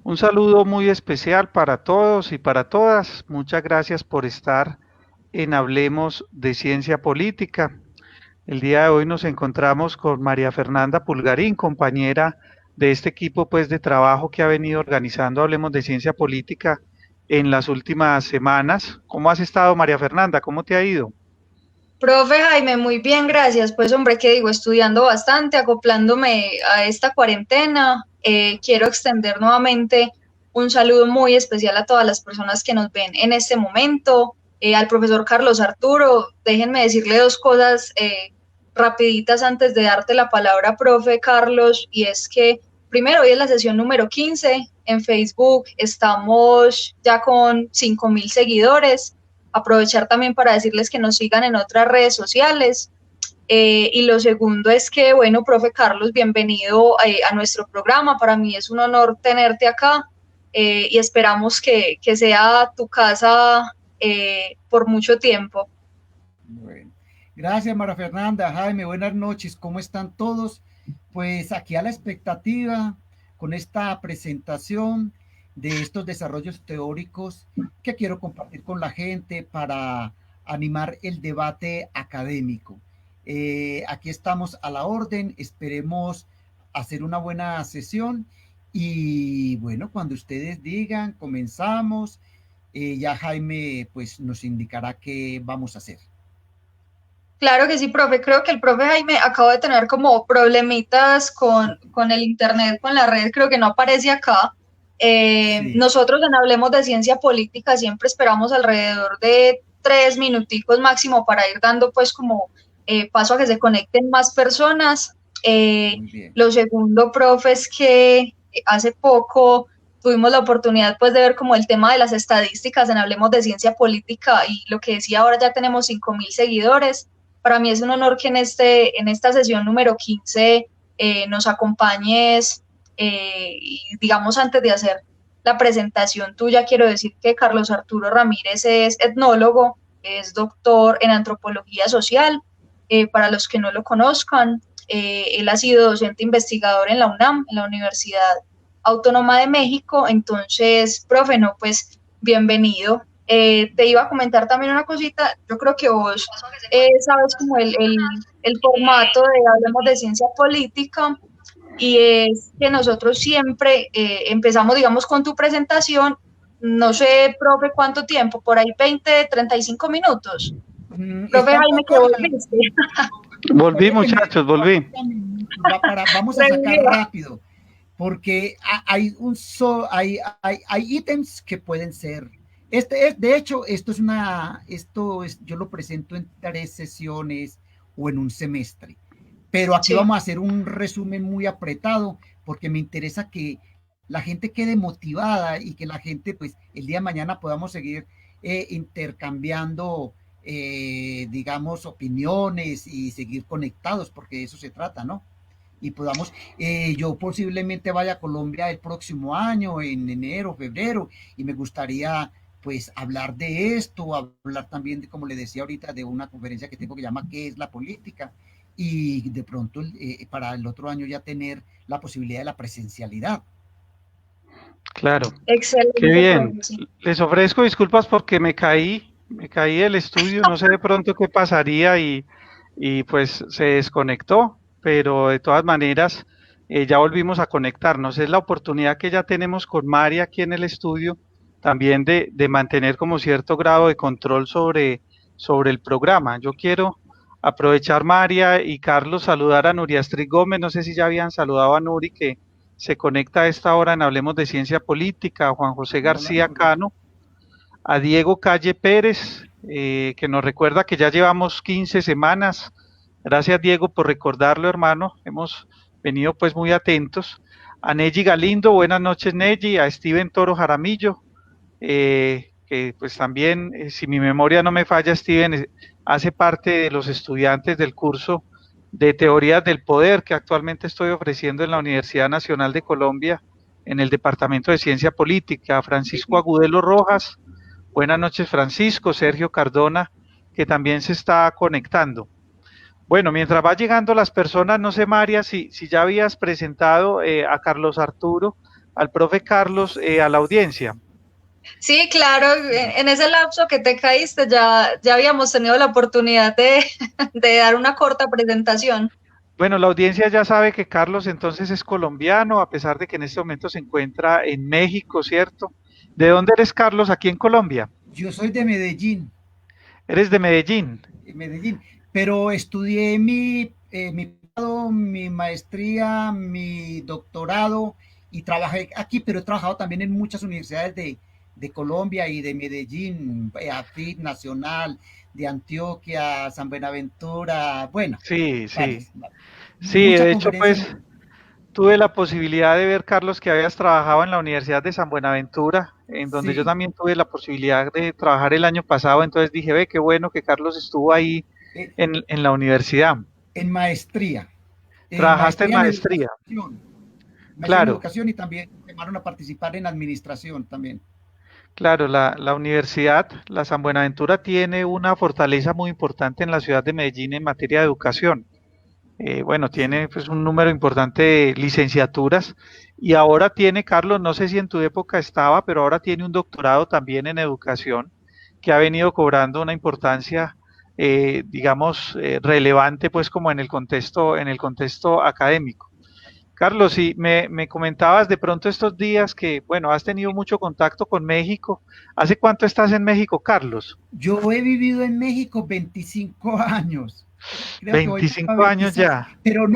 Un saludo muy especial para todos y para todas. Muchas gracias por estar en Hablemos de Ciencia Política. El día de hoy nos encontramos con María Fernanda Pulgarín, compañera de este equipo pues de trabajo que ha venido organizando Hablemos de Ciencia Política en las últimas semanas. ¿Cómo has estado, María Fernanda? ¿Cómo te ha ido? Profe Jaime, muy bien, gracias. Pues hombre, ¿qué digo? Estudiando bastante, acoplándome a esta cuarentena. Quiero extender nuevamente un saludo muy especial a todas las personas que nos ven en este momento. Al profesor Carlos Arturo, déjenme decirle dos cosas rapiditas antes de darte la palabra, profe Carlos, y es que primero, hoy es la sesión número 15 en Facebook, estamos ya con 5.000 seguidores. Aprovechar también para decirles que nos sigan en otras redes sociales. Y lo segundo es que, bueno, profe Carlos, bienvenido a nuestro programa. Para mí es un honor tenerte acá y esperamos que sea tu casa por mucho tiempo. Bueno, gracias Mara Fernanda, Jaime, buenas noches, ¿cómo están todos? Pues aquí a la expectativa con esta presentación de estos desarrollos teóricos que quiero compartir con la gente para animar el debate académico. Aquí estamos a la orden, esperemos hacer una buena sesión y bueno, cuando ustedes digan, comenzamos, ya Jaime pues nos indicará qué vamos a hacer. Claro que sí, profe. Creo que el profe Jaime acaba de tener como problemitas con el internet, con la red, creo que no aparece acá. Sí. Nosotros en Hablemos de Ciencia Política siempre esperamos alrededor de 3 minuticos máximo para ir dando pues como paso a que se conecten más personas. Muy bien. Lo segundo, profe, es que hace poco tuvimos la oportunidad pues de ver como el tema de las estadísticas en Hablemos de Ciencia Política y lo que decía ahora ya tenemos 5.000 seguidores. Para mí es un honor que en esta sesión número 15 nos acompañes y digamos antes de hacer la presentación tuya, quiero decir que Carlos Arturo Ramírez es etnólogo, es doctor en antropología social, para los que no lo conozcan, él ha sido docente investigador en la UNAM, en la Universidad Autónoma de México, entonces, profe, no, pues bienvenido. Te iba a comentar también una cosita, yo creo que vos sabes como el formato de Hablemos de Ciencia Política y es que nosotros siempre empezamos, digamos, con tu presentación, no sé, profe, cuánto tiempo, por ahí 20, 35 minutos. Profe Está un Jaime, poco que volviste. Volví, déjeme muchachos, volví. 40 minutos, vamos a sacar Revivió. rápido, porque hay ítems que pueden ser. De hecho, yo lo presento en 3 sesiones o en un semestre, pero aquí Sí. vamos a hacer un resumen muy apretado porque me interesa que la gente quede motivada y que la gente, pues, el día de mañana podamos seguir intercambiando, digamos, opiniones y seguir conectados, porque de eso se trata, ¿no? Y podamos, yo posiblemente vaya a Colombia el próximo año, en enero, febrero, y me gustaría pues hablar de esto, hablar también de, como le decía ahorita, de una conferencia que tengo que llama ¿Qué es la política? Y de pronto para el otro año ya tener la posibilidad de la presencialidad. Claro, qué Excelente, bien. profe. Sí. Les ofrezco disculpas porque me caí del estudio, no sé de pronto qué pasaría y pues se desconectó, pero de todas maneras ya volvimos a conectarnos. Es la oportunidad que ya tenemos con María aquí en el estudio también de mantener como cierto grado de control sobre el programa. Yo quiero aprovechar, María y Carlos, saludar a Nuria Astrid Gómez, no sé si ya habían saludado a Nuri, que se conecta a esta hora en Hablemos de Ciencia Política, a Juan José Hola, García Nuria. Cano, a Diego Calle Pérez, que nos recuerda que ya llevamos 15 semanas. Gracias, Diego, por recordarlo, hermano. Hemos venido pues muy atentos. A Neji Galindo, buenas noches, Neji. A Steven Toro Jaramillo, que pues también, si mi memoria no me falla, Steven hace parte de los estudiantes del curso de Teorías del Poder que actualmente estoy ofreciendo en la Universidad Nacional de Colombia en el Departamento de Ciencia Política. Francisco Agudelo Rojas, buenas noches Francisco, Sergio Cardona, que también se está conectando. Bueno, mientras va llegando las personas, no sé, María, si ya habías presentado a Carlos Arturo, al profe Carlos a la audiencia. Sí, claro, en ese lapso que te caíste ya habíamos tenido la oportunidad de dar una corta presentación. Bueno, la audiencia ya sabe que Carlos entonces es colombiano, a pesar de que en este momento se encuentra en México, ¿cierto? ¿De dónde eres, Carlos, aquí en Colombia? Yo soy de Medellín. Eres de Medellín. Medellín, pero estudié mi maestría, mi doctorado y trabajé aquí, pero he trabajado también en muchas universidades de Colombia y de Medellín, AFIT Nacional, de Antioquia, San Buenaventura, bueno, Sí, sí. varias, Sí, mucha de hecho, conferencia. pues tuve la posibilidad de ver, Carlos, que habías trabajado en la Universidad de San Buenaventura, en donde yo Sí, también tuve la posibilidad de trabajar el año pasado, entonces dije, ve, qué bueno que Carlos estuvo ahí eh, en la universidad. en maestría, Trabajaste en maestría en maestría, educación, maestría en claro, educación y también me llamaron a participar en administración también. claro, la universidad, la San Buenaventura, tiene una fortaleza muy importante en la ciudad de Medellín en materia de educación. Bueno, Sí. tiene pues un número importante de licenciaturas y ahora tiene, Carlos, no sé si en tu época estaba, pero ahora tiene un doctorado también en educación que ha venido cobrando una importancia, digamos, relevante pues como en el contexto académico. Carlos, sí, me comentabas de pronto estos días que, bueno, has tenido mucho contacto con México. ¿Hace cuánto estás en México, Carlos? Yo he vivido en México 25 años, creo que voy para 25 años 26, ya. pero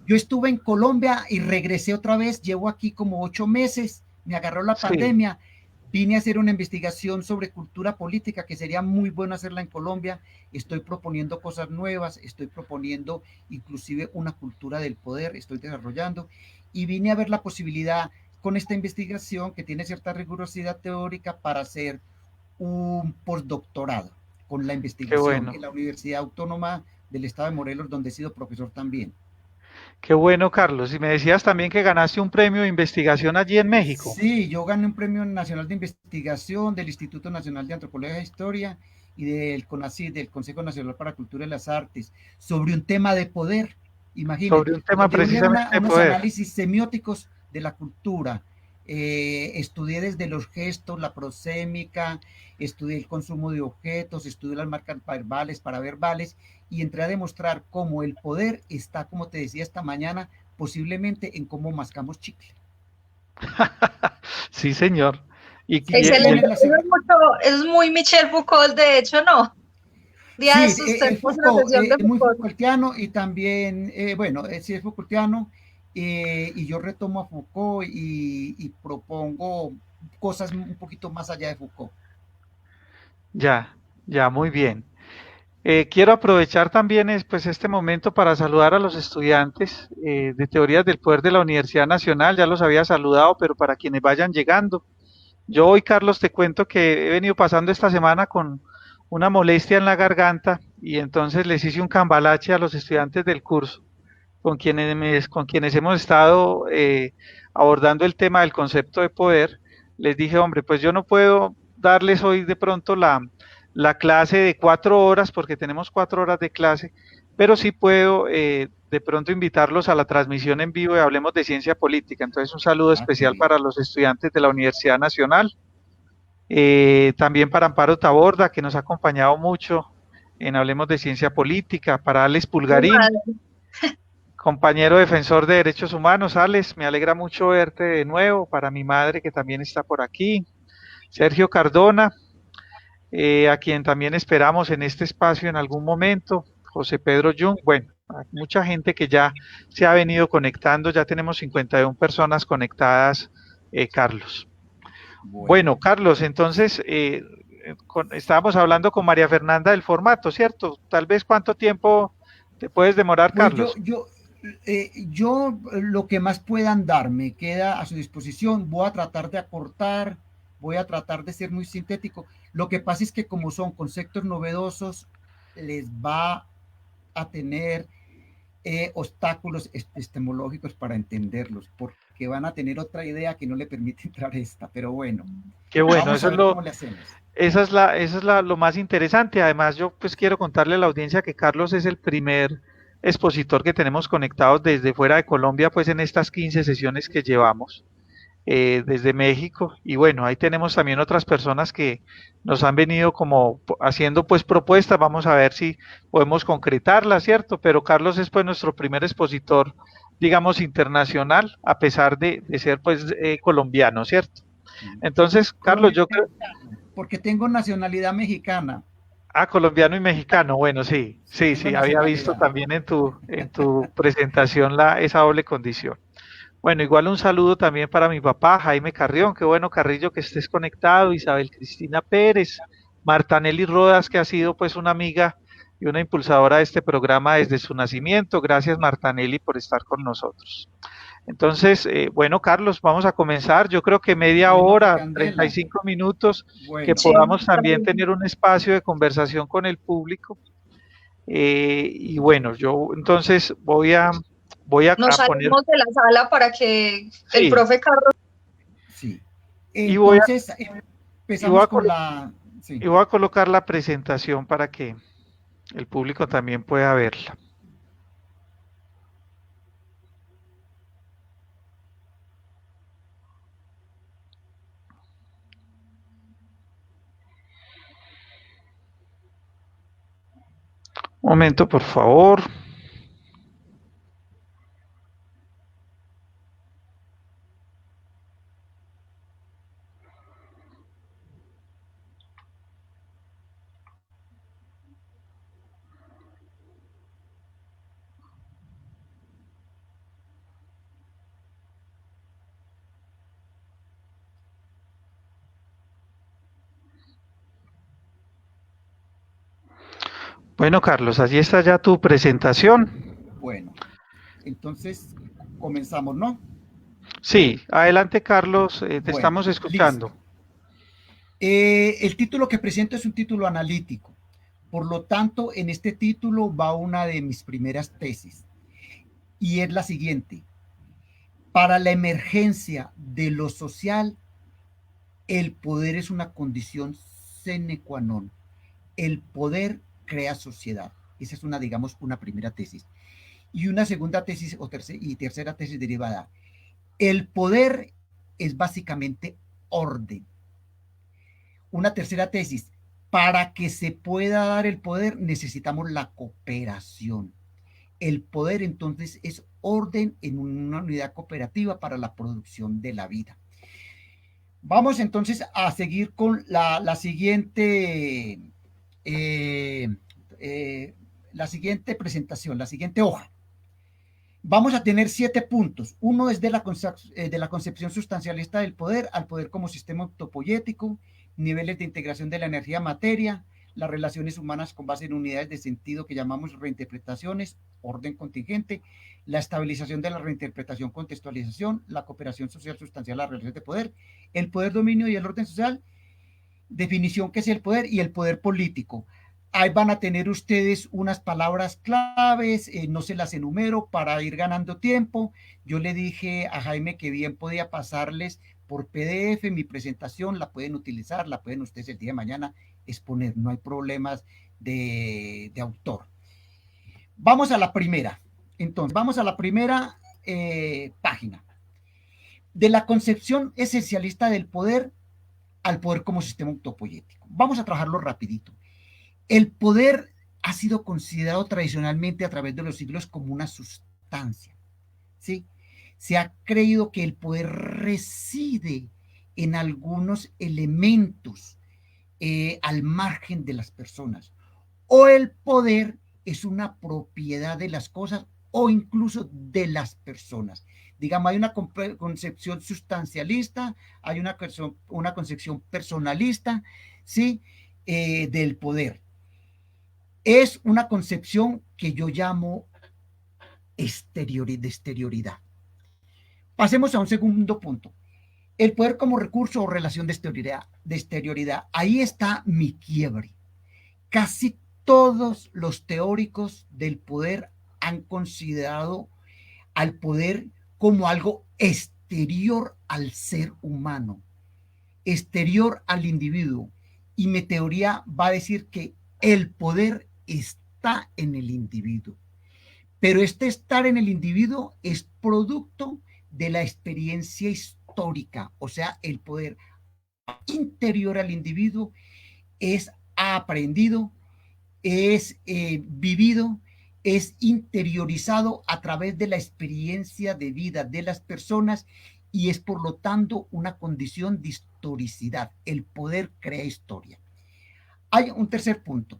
yo estuve en Colombia y regresé otra vez, llevo aquí como 8 meses, me agarró la Sí, pandemia, vine a hacer una investigación sobre cultura política, que sería muy bueno hacerla en Colombia, estoy proponiendo cosas nuevas, estoy proponiendo inclusive una cultura del poder, estoy desarrollando, y vine a ver la posibilidad con esta investigación que tiene cierta rigurosidad teórica para hacer un postdoctorado con la qué investigación bueno. en la Universidad Autónoma del Estado de Morelos, donde he sido profesor también. Qué bueno, Carlos. Y me decías también que ganaste un premio de investigación allí en México. Sí, yo gané un premio nacional de investigación del Instituto Nacional de Antropología e Historia y del CONACYT, del Consejo Nacional para la Cultura y las Artes, sobre un tema de poder, imagínense, Sobre un tema donde yo llevo precisamente de unos poder. análisis semióticos de la cultura. Estudié desde los gestos, la prosémica, estudié el consumo de objetos, estudié las marcas verbales, paraverbales, y entré a demostrar cómo el poder está, como te decía esta mañana, posiblemente en cómo mascamos chicle. Sí, señor. Si tú Y Excelente, tienes el, la... eso es muy Michel Foucault, de hecho, ¿no? Día de Sí, estos es tenemos una Foucault, sesión de es muy Foucault. Foucaultiano y también, bueno, sí es Foucaultiano, y yo retomo a Foucault y propongo cosas un poquito más allá de Foucault. ya, ya, muy bien. Quiero aprovechar también pues, este momento para saludar a los estudiantes de Teorías del Poder de la Universidad Nacional. Ya los había saludado, pero para quienes vayan llegando. Yo hoy, Carlos, te cuento que he venido pasando esta semana con una molestia en la garganta y entonces les hice un cambalache a los estudiantes del curso con quienes hemos estado abordando el tema del concepto de poder. Les dije, hombre, pues yo no puedo darles hoy de pronto la clase de 4 horas porque tenemos 4 horas de clase, pero sí puedo de pronto invitarlos a la transmisión en vivo y hablemos de ciencia política. Entonces un saludo Ah, qué especial bien. para los estudiantes de la Universidad Nacional, también para Amparo Taborda, que nos ha acompañado mucho en Hablemos de Ciencia Política, para Alex Mi Pulgarín, madre. compañero defensor de derechos humanos. Alex, me alegra mucho verte de nuevo, para mi madre que también está por aquí, Sergio Cardona, a quien también esperamos en este espacio en algún momento, José Pedro Jung, bueno, hay mucha gente que ya se ha venido conectando, ya tenemos 51 personas conectadas, Carlos. Bueno. Bueno, Carlos, entonces estábamos hablando con María Fernanda del formato, ¿cierto? Tal vez cuánto tiempo te puedes demorar, Pues Carlos. yo lo que más puedan dar me queda a su disposición. Voy a tratar de acortar, voy a tratar de ser muy sintético. Lo que pasa es que como son conceptos novedosos, les va a tener obstáculos epistemológicos para entenderlos, porque van a tener otra idea que no le permite entrar esta. Pero bueno, Qué bueno, vamos a ver cómo le hacemos. esa es lo más interesante. Además, yo pues quiero contarle a la audiencia que Carlos es el primer expositor que tenemos conectados desde fuera de Colombia, pues en estas 15 sesiones que llevamos. desde México. Y bueno, ahí tenemos también otras personas que nos han venido como haciendo pues propuestas. Vamos a ver si podemos concretarlas, ¿cierto? Pero Carlos es pues nuestro primer expositor, digamos, internacional, a pesar de ser pues colombiano, ¿cierto? Entonces, Carlos, yo creo... Porque tengo nacionalidad mexicana. Ah, colombiano y mexicano, bueno, sí, sí, Tengo sí, había visto nacionalidad. también en tu presentación esa doble condición. Bueno, igual un saludo también para mi papá, Jaime Carrión, qué bueno, Carrillo, que estés conectado, Isabel Cristina Pérez, Marta Nelly Rodas, que ha sido pues una amiga y una impulsadora de este programa desde su nacimiento. Gracias, Marta Nelly, por estar con nosotros. Entonces, bueno, Carlos, vamos a comenzar. Yo creo que media Démosle hora, candela. 35 minutos, que Bueno, Sí, podamos también también. tener un espacio de conversación con el público. Y bueno, yo entonces Nos a poner, salimos de la sala para que el sí, profe Carlos... sí. y voy a, Entonces, y voy empezamos a, con colo- la... Sí. y voy a colocar la presentación para que el público también pueda verla. Un momento, por favor. Bueno, Carlos, allí está ya tu presentación. Bueno, entonces comenzamos, ¿no? Sí, adelante, Carlos, te Bueno, estamos escuchando. listo. El título que presento es un título analítico. Por lo tanto, en este título va una de mis primeras tesis. Y es la siguiente. Para la emergencia de lo social, el poder es una condición sine qua non. El poder crea sociedad. Esa es una, digamos, una primera tesis. Y una segunda tesis y tercera tesis derivada. El poder es básicamente orden. Una tercera tesis. Para que se pueda dar el poder necesitamos la cooperación. El poder entonces es orden en una unidad cooperativa para la producción de la vida. Vamos entonces a seguir con la siguiente la siguiente presentación, la siguiente hoja. Vamos a tener 7 puntos. Uno es de la concepción sustancialista del poder, al poder como sistema autopoyético, niveles de integración de la energía-materia, las relaciones humanas con base en unidades de sentido que llamamos reinterpretaciones, orden contingente, la estabilización de la reinterpretación, contextualización, la cooperación social sustancial, las relaciones de poder, el poder dominio y el orden social, definición que es el poder y el poder político. Ahí van a tener ustedes unas palabras claves, no se las enumero para ir ganando tiempo. Yo le dije a Jaime que bien podía pasarles por PDF mi presentación, la pueden utilizar, la pueden ustedes el día de mañana exponer, no hay problemas de autor. Vamos a la primera. Entonces, vamos a la primera página. De la concepción esencialista del poder al poder como sistema autopoyético. Vamos a trabajarlo rapidito. El poder ha sido considerado tradicionalmente a través de los siglos como una sustancia, ¿sí? Se ha creído que el poder reside en algunos elementos al margen de las personas, o el poder es una propiedad de las cosas o incluso de las personas. Digamos, hay una concepción sustancialista, hay una concepción personalista, ¿sí? Del poder. Es una concepción que yo llamo de exterioridad. Pasemos a un segundo punto. El poder como recurso o relación de exterioridad. Ahí está mi quiebre. Casi todos los teóricos del poder han considerado al poder como algo exterior al ser humano, exterior al individuo. Y mi teoría va a decir que el poder está en el individuo. Pero este estar en el individuo es producto de la experiencia histórica histórica, o sea, el poder interior al individuo es aprendido, es vivido, es interiorizado a través de la experiencia de vida de las personas y es por lo tanto una condición de historicidad. El poder crea historia. Hay un tercer punto.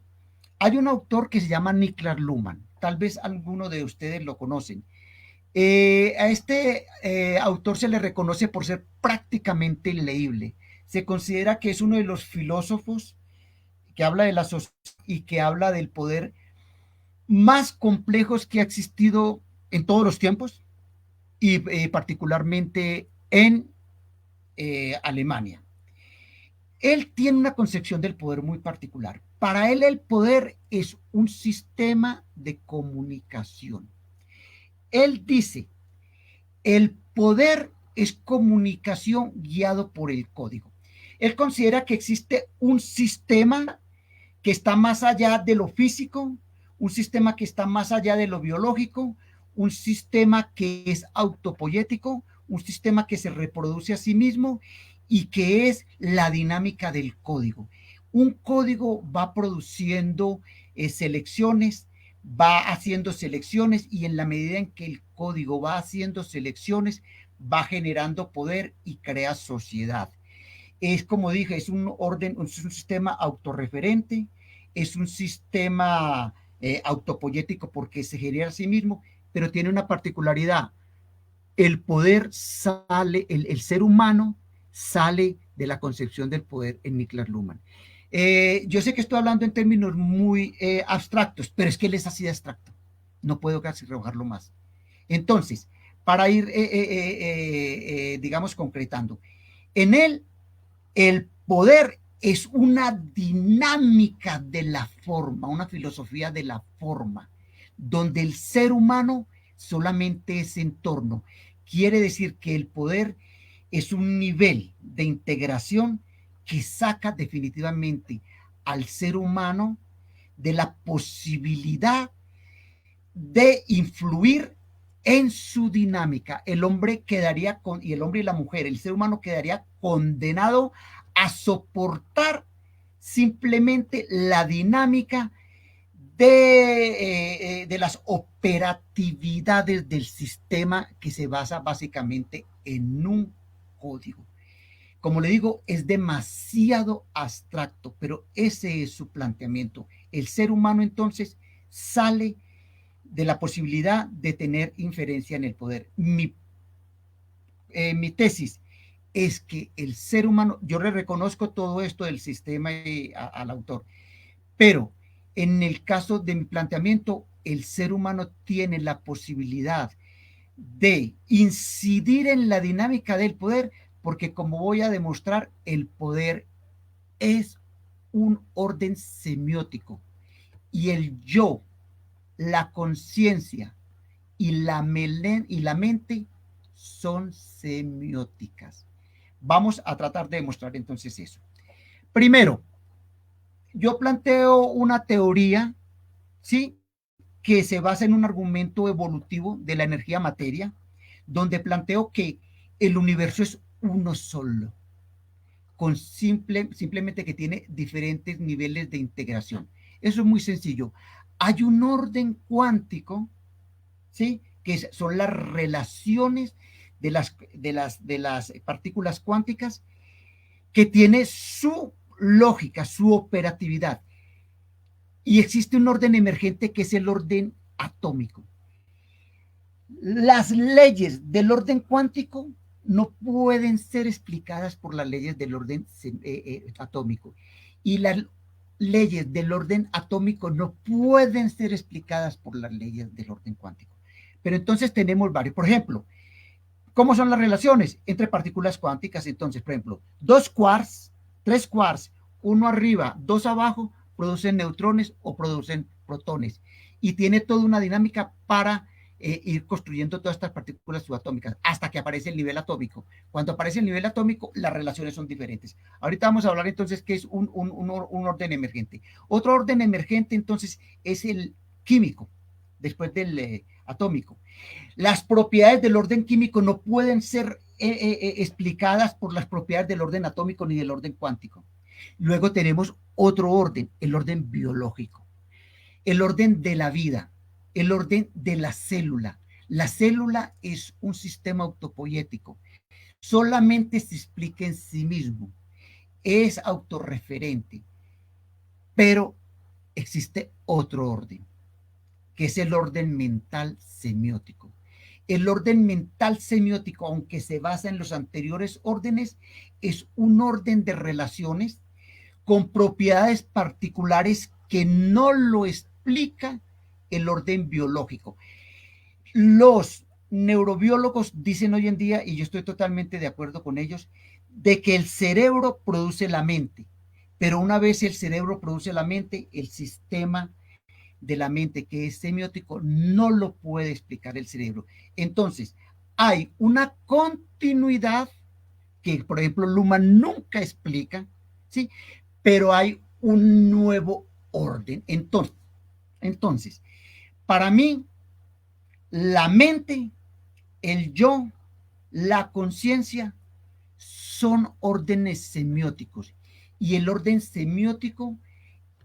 Hay un autor que se llama Niklas Luhmann, tal vez alguno de ustedes lo conocen. A este autor se le reconoce por ser prácticamente inleíble. Se considera que es uno de los filósofos que habla de la sociedad y que habla del poder más complejos que ha existido en todos los tiempos y particularmente en Alemania. Él tiene una concepción del poder muy particular. Para él el poder es un sistema de comunicación. Él dice, el poder es comunicación guiado por el código. Él considera que existe un sistema que está más allá de lo físico, un sistema que está más allá de lo biológico, un sistema que es autopoyético, un sistema que se reproduce a sí mismo y que es la dinámica del código. Un código va produciendo selecciones, va haciendo selecciones y en la medida en que el código va haciendo selecciones, va generando poder y crea sociedad. Es como dije, es un orden, es un sistema autorreferente, es un sistema autopoyético porque se genera a sí mismo, pero tiene una particularidad. El poder sale, el ser humano sale de la concepción del poder en Niklas Luhmann. Yo sé que estoy hablando en términos muy abstractos, pero es que él es así de abstracto. No puedo casi rebajarlo más. Entonces, para ir, digamos, concretando, en él el poder es una dinámica de la forma, una filosofía de la forma, donde el ser humano solamente es entorno. Quiere decir que el poder es un nivel de integración que saca definitivamente al ser humano de la posibilidad de influir en su dinámica. El hombre quedaría y el hombre y la mujer, el ser humano quedaría condenado a soportar simplemente la dinámica de las operatividades del sistema que se basa básicamente en un código. Como le digo, es demasiado abstracto, pero ese es su planteamiento. El ser humano entonces sale de la posibilidad de tener inferencia en el poder. Mi tesis es que el ser humano, yo le reconozco todo esto del sistema al autor, pero en el caso de mi planteamiento, el ser humano tiene la posibilidad de incidir en la dinámica del poder, porque como voy a demostrar, el poder es un orden semiótico y el yo, la conciencia y la mente son semióticas. Vamos a tratar de demostrar entonces eso. Primero, yo planteo una teoría, ¿sí?, que se basa en un argumento evolutivo de la energía-materia, donde planteo que el universo es uno solo, con simplemente que tiene diferentes niveles de integración. Eso es muy sencillo. Hay un orden cuántico, ¿sí?, que son las relaciones de las partículas cuánticas, que tiene su lógica, su operatividad. Y existe un orden emergente que es el orden atómico. Las leyes del orden cuántico no pueden ser explicadas por las leyes del orden atómico. Y las leyes del orden atómico no pueden ser explicadas por las leyes del orden cuántico. Pero entonces tenemos varios. Por ejemplo, ¿cómo son las relaciones entre partículas cuánticas? Entonces, por ejemplo, 2 quarks, 3 quarks, uno arriba, 2 abajo, producen neutrones o producen protones. Y tiene toda una dinámica para ir construyendo todas estas partículas subatómicas hasta que aparece el nivel atómico. Cuando aparece el nivel atómico, las relaciones son diferentes. Ahorita vamos a hablar entonces qué es un orden emergente. Otro orden emergente entonces es el químico, después del atómico. Las propiedades del orden químico no pueden ser explicadas por las propiedades del orden atómico ni del orden cuántico. Luego tenemos otro orden, el orden biológico, el orden de la vida, el orden de la célula. La célula es un sistema autopoético, solamente se explica en sí mismo, es autorreferente, pero existe otro orden, que es el orden mental semiótico. El orden mental semiótico, aunque se basa en los anteriores órdenes, es un orden de relaciones con propiedades particulares que no lo explica el orden biológico. Los neurobiólogos dicen hoy en día, y yo estoy totalmente de acuerdo con ellos, de que el cerebro produce la mente, pero una vez el cerebro produce la mente, el sistema de la mente que es semiótico no lo puede explicar el cerebro. Entonces, hay una continuidad que, por ejemplo, Luhmann nunca explica, ¿sí? Pero hay un nuevo orden. Entonces, para mí, la mente, el yo, la conciencia son órdenes semióticos. Y el orden semiótico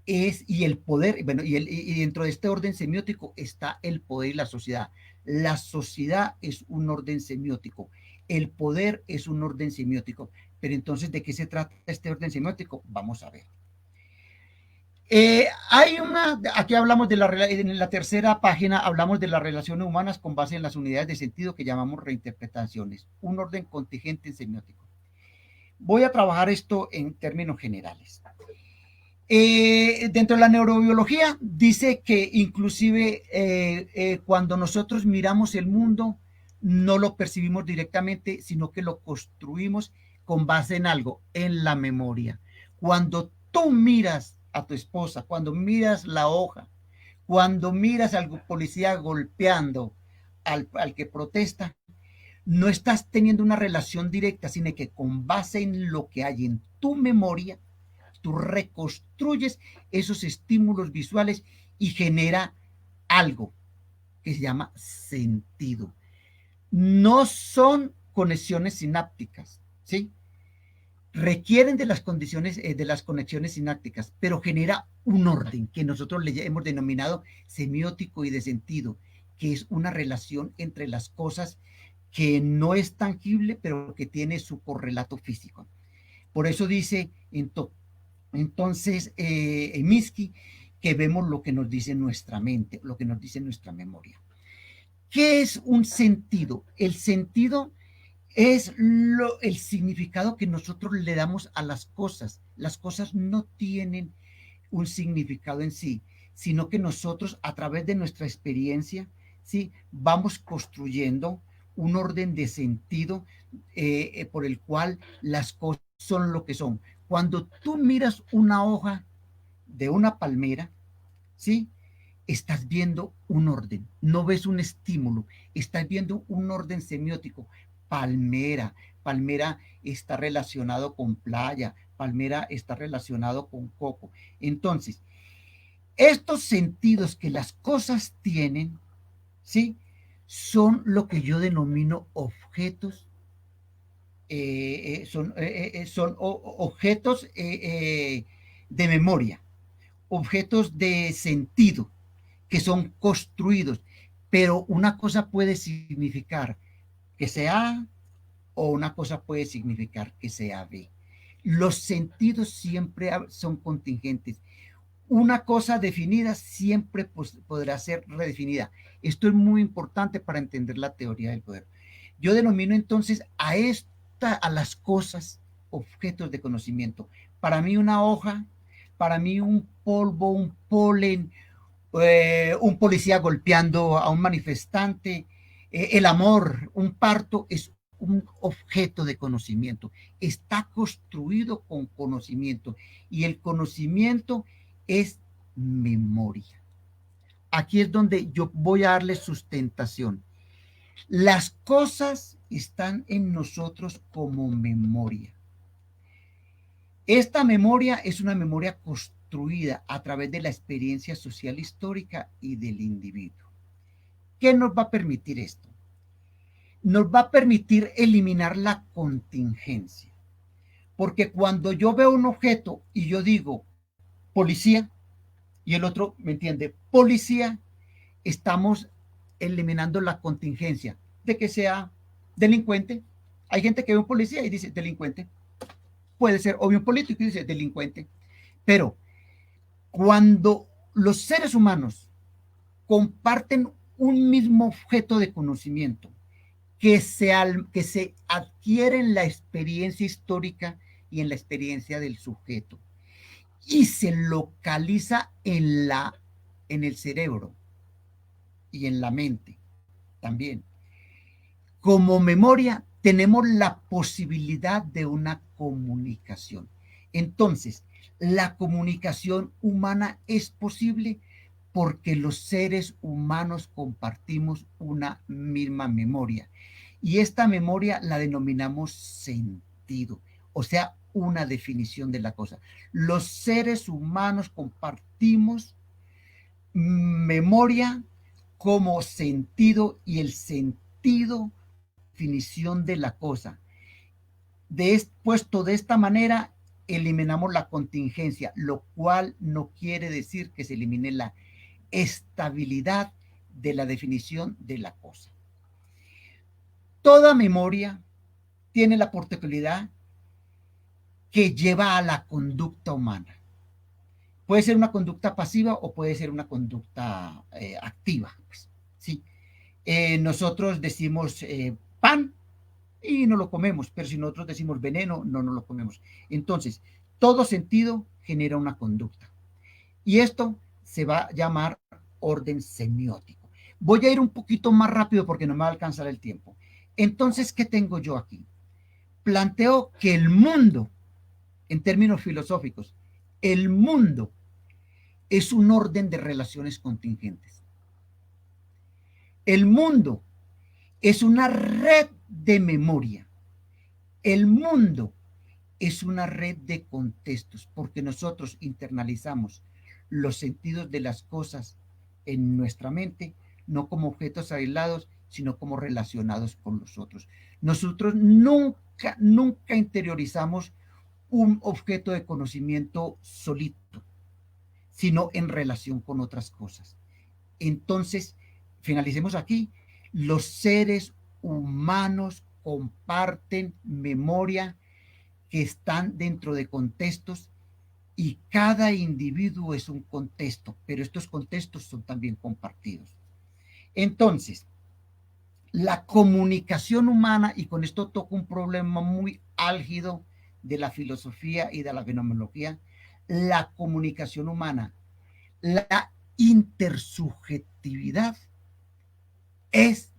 y el poder, bueno, y dentro de este orden semiótico está el poder y la sociedad. La sociedad es un orden semiótico, el poder es un orden semiótico. Pero entonces, ¿de qué se trata este orden semiótico? Vamos a ver. Aquí hablamos en la tercera página hablamos de las relaciones humanas con base en las unidades de sentido que llamamos reinterpretaciones, un orden contingente en semiótico. Voy a trabajar esto en términos generales. Dentro de la neurobiología dice que inclusive cuando nosotros miramos el mundo no lo percibimos directamente, sino que lo construimos con base en algo, en la memoria. Cuando tú miras a tu esposa, cuando miras la hoja, cuando miras al policía golpeando al que protesta, no estás teniendo una relación directa, sino que con base en lo que hay en tu memoria, tú reconstruyes esos estímulos visuales y genera algo que se llama sentido. No son conexiones sinápticas, ¿sí? Requieren de las condiciones, de las conexiones sinápticas, pero genera un orden que nosotros le hemos denominado semiótico y de sentido, que es una relación entre las cosas que no es tangible, pero que tiene su correlato físico. Por eso dice entonces Minsky, que vemos lo que nos dice nuestra mente, lo que nos dice nuestra memoria. ¿Qué es un sentido? El sentido es el significado que nosotros le damos a las cosas. Las cosas no tienen un significado en sí, sino que nosotros a través de nuestra experiencia, ¿sí? Vamos construyendo un orden de sentido por el cual las cosas son lo que son. Cuando tú miras una hoja de una palmera, ¿sí? Estás viendo un orden, no ves un estímulo, estás viendo un orden semiótico. Palmera está relacionado con playa, palmera está relacionado con coco. Entonces, estos sentidos que las cosas tienen, ¿sí? Son lo que yo denomino objetos, son objetos de memoria, objetos de sentido, que son construidos, pero una cosa puede significar que sea A o una cosa puede significar que sea B. Los sentidos siempre son contingentes. Una cosa definida siempre podrá ser redefinida. Esto es muy importante para entender la teoría del poder. Yo denomino entonces a las cosas objetos de conocimiento. Para mí una hoja, para mí un polvo, un polen, un policía golpeando a un manifestante, el amor, un parto, es un objeto de conocimiento. Está construido con conocimiento y el conocimiento es memoria. Aquí es donde yo voy a darle sustentación. Las cosas están en nosotros como memoria. Esta memoria es una memoria construida a través de la experiencia social histórica y del individuo. ¿Qué nos va a permitir esto? nos va a permitir eliminar la contingencia. Porque cuando yo veo un objeto y yo digo policía, y el otro me entiende policía, estamos eliminando la contingencia de que sea delincuente. Hay gente que ve un policía y dice delincuente. Puede ser obvio un político y dice delincuente. Pero cuando los seres humanos comparten un mismo objeto de conocimiento que se adquiere en la experiencia histórica y en la experiencia del sujeto y se localiza en el cerebro y en la mente también. Como memoria tenemos la posibilidad de una comunicación. Entonces, la comunicación humana es posible porque los seres humanos compartimos una misma memoria. Y esta memoria la denominamos sentido, o sea, una definición de la cosa. Los seres humanos compartimos memoria como sentido y el sentido, definición de la cosa. Puesto de esta manera, eliminamos la contingencia, lo cual no quiere decir que se elimine la estabilidad de la definición de la cosa. Toda memoria tiene la particularidad que lleva a la conducta humana. Puede ser una conducta pasiva o puede ser una conducta activa. Pues, ¿sí? Nosotros decimos pan y no lo comemos, pero si nosotros decimos veneno, no lo comemos. Entonces, todo sentido genera una conducta. Y esto se va a llamar orden semiótico. Voy a ir un poquito más rápido porque no me va a alcanzar el tiempo. Entonces, ¿qué tengo yo aquí? Planteo que el mundo, en términos filosóficos, el mundo es un orden de relaciones contingentes. El mundo es una red de memoria. El mundo es una red de contextos, porque nosotros internalizamos los sentidos de las cosas en nuestra mente, no como objetos aislados, sino como relacionados con los otros. Nosotros nunca interiorizamos un objeto de conocimiento solito, sino en relación con otras cosas. Entonces, finalicemos aquí, los seres humanos comparten memoria que están dentro de contextos y cada individuo es un contexto, pero estos contextos son también compartidos. Entonces, la comunicación humana, y con esto toco un problema muy álgido de la filosofía y de la fenomenología, la comunicación humana, la intersubjetividad es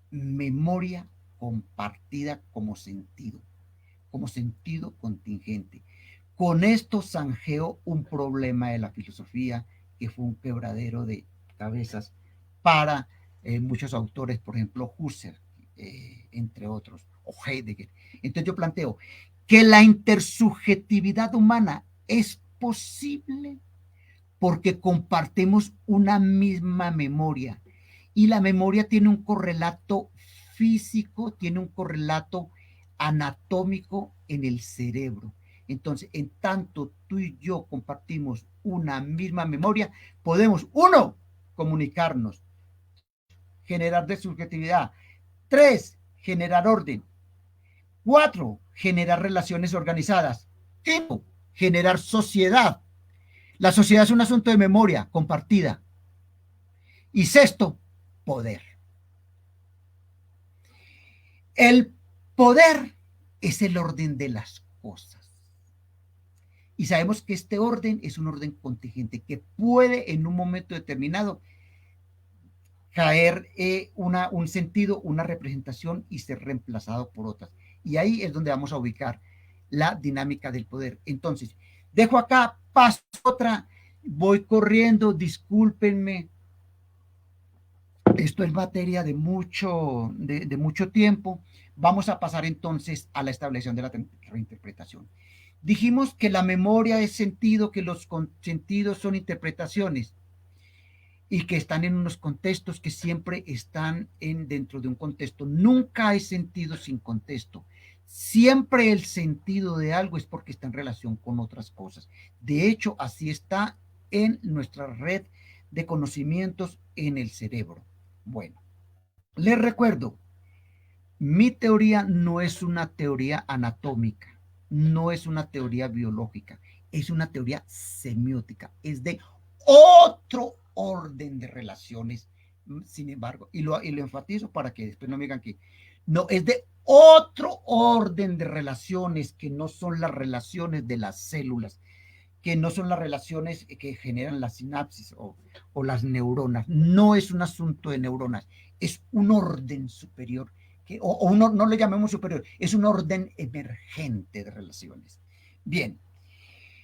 memoria compartida como sentido contingente. Con esto zanjeó un problema de la filosofía que fue un quebradero de cabezas para muchos autores, por ejemplo, Husserl, entre otros, o Heidegger. Entonces yo planteo que la intersubjetividad humana es posible porque compartimos una misma memoria y la memoria tiene un correlato físico, tiene un correlato anatómico en el cerebro. Entonces, en tanto tú y yo compartimos una misma memoria, podemos, 1, comunicarnos, generar de subjetividad, 3, generar orden, 4, generar relaciones organizadas, 5, generar sociedad. La sociedad es un asunto de memoria compartida. Y 6, poder. El poder es el orden de las cosas. Y sabemos que este orden es un orden contingente que puede en un momento determinado caer un sentido, una representación y ser reemplazado por otras. Y ahí es donde vamos a ubicar la dinámica del poder. Entonces, dejo acá, paso otra, voy corriendo, discúlpenme. Esto es materia de mucho tiempo. Vamos a pasar entonces a la establección de la reinterpretación. Dijimos que la memoria es sentido, que los sentidos son interpretaciones. y que están en unos contextos que siempre están dentro de un contexto. Nunca hay sentido sin contexto. Siempre el sentido de algo es porque está en relación con otras cosas. De hecho, así está en nuestra red de conocimientos en el cerebro. Bueno, les recuerdo, mi teoría no es una teoría anatómica, no es una teoría biológica, es una teoría semiótica, es de otro orden de relaciones, sin embargo, y lo enfatizo para que después no me digan que no, es de otro orden de relaciones que no son las relaciones de las células, que no son las relaciones que generan la sinapsis o las neuronas. No es un asunto de neuronas, es un orden superior, o no le llamemos superior, es un orden emergente de relaciones. Bien,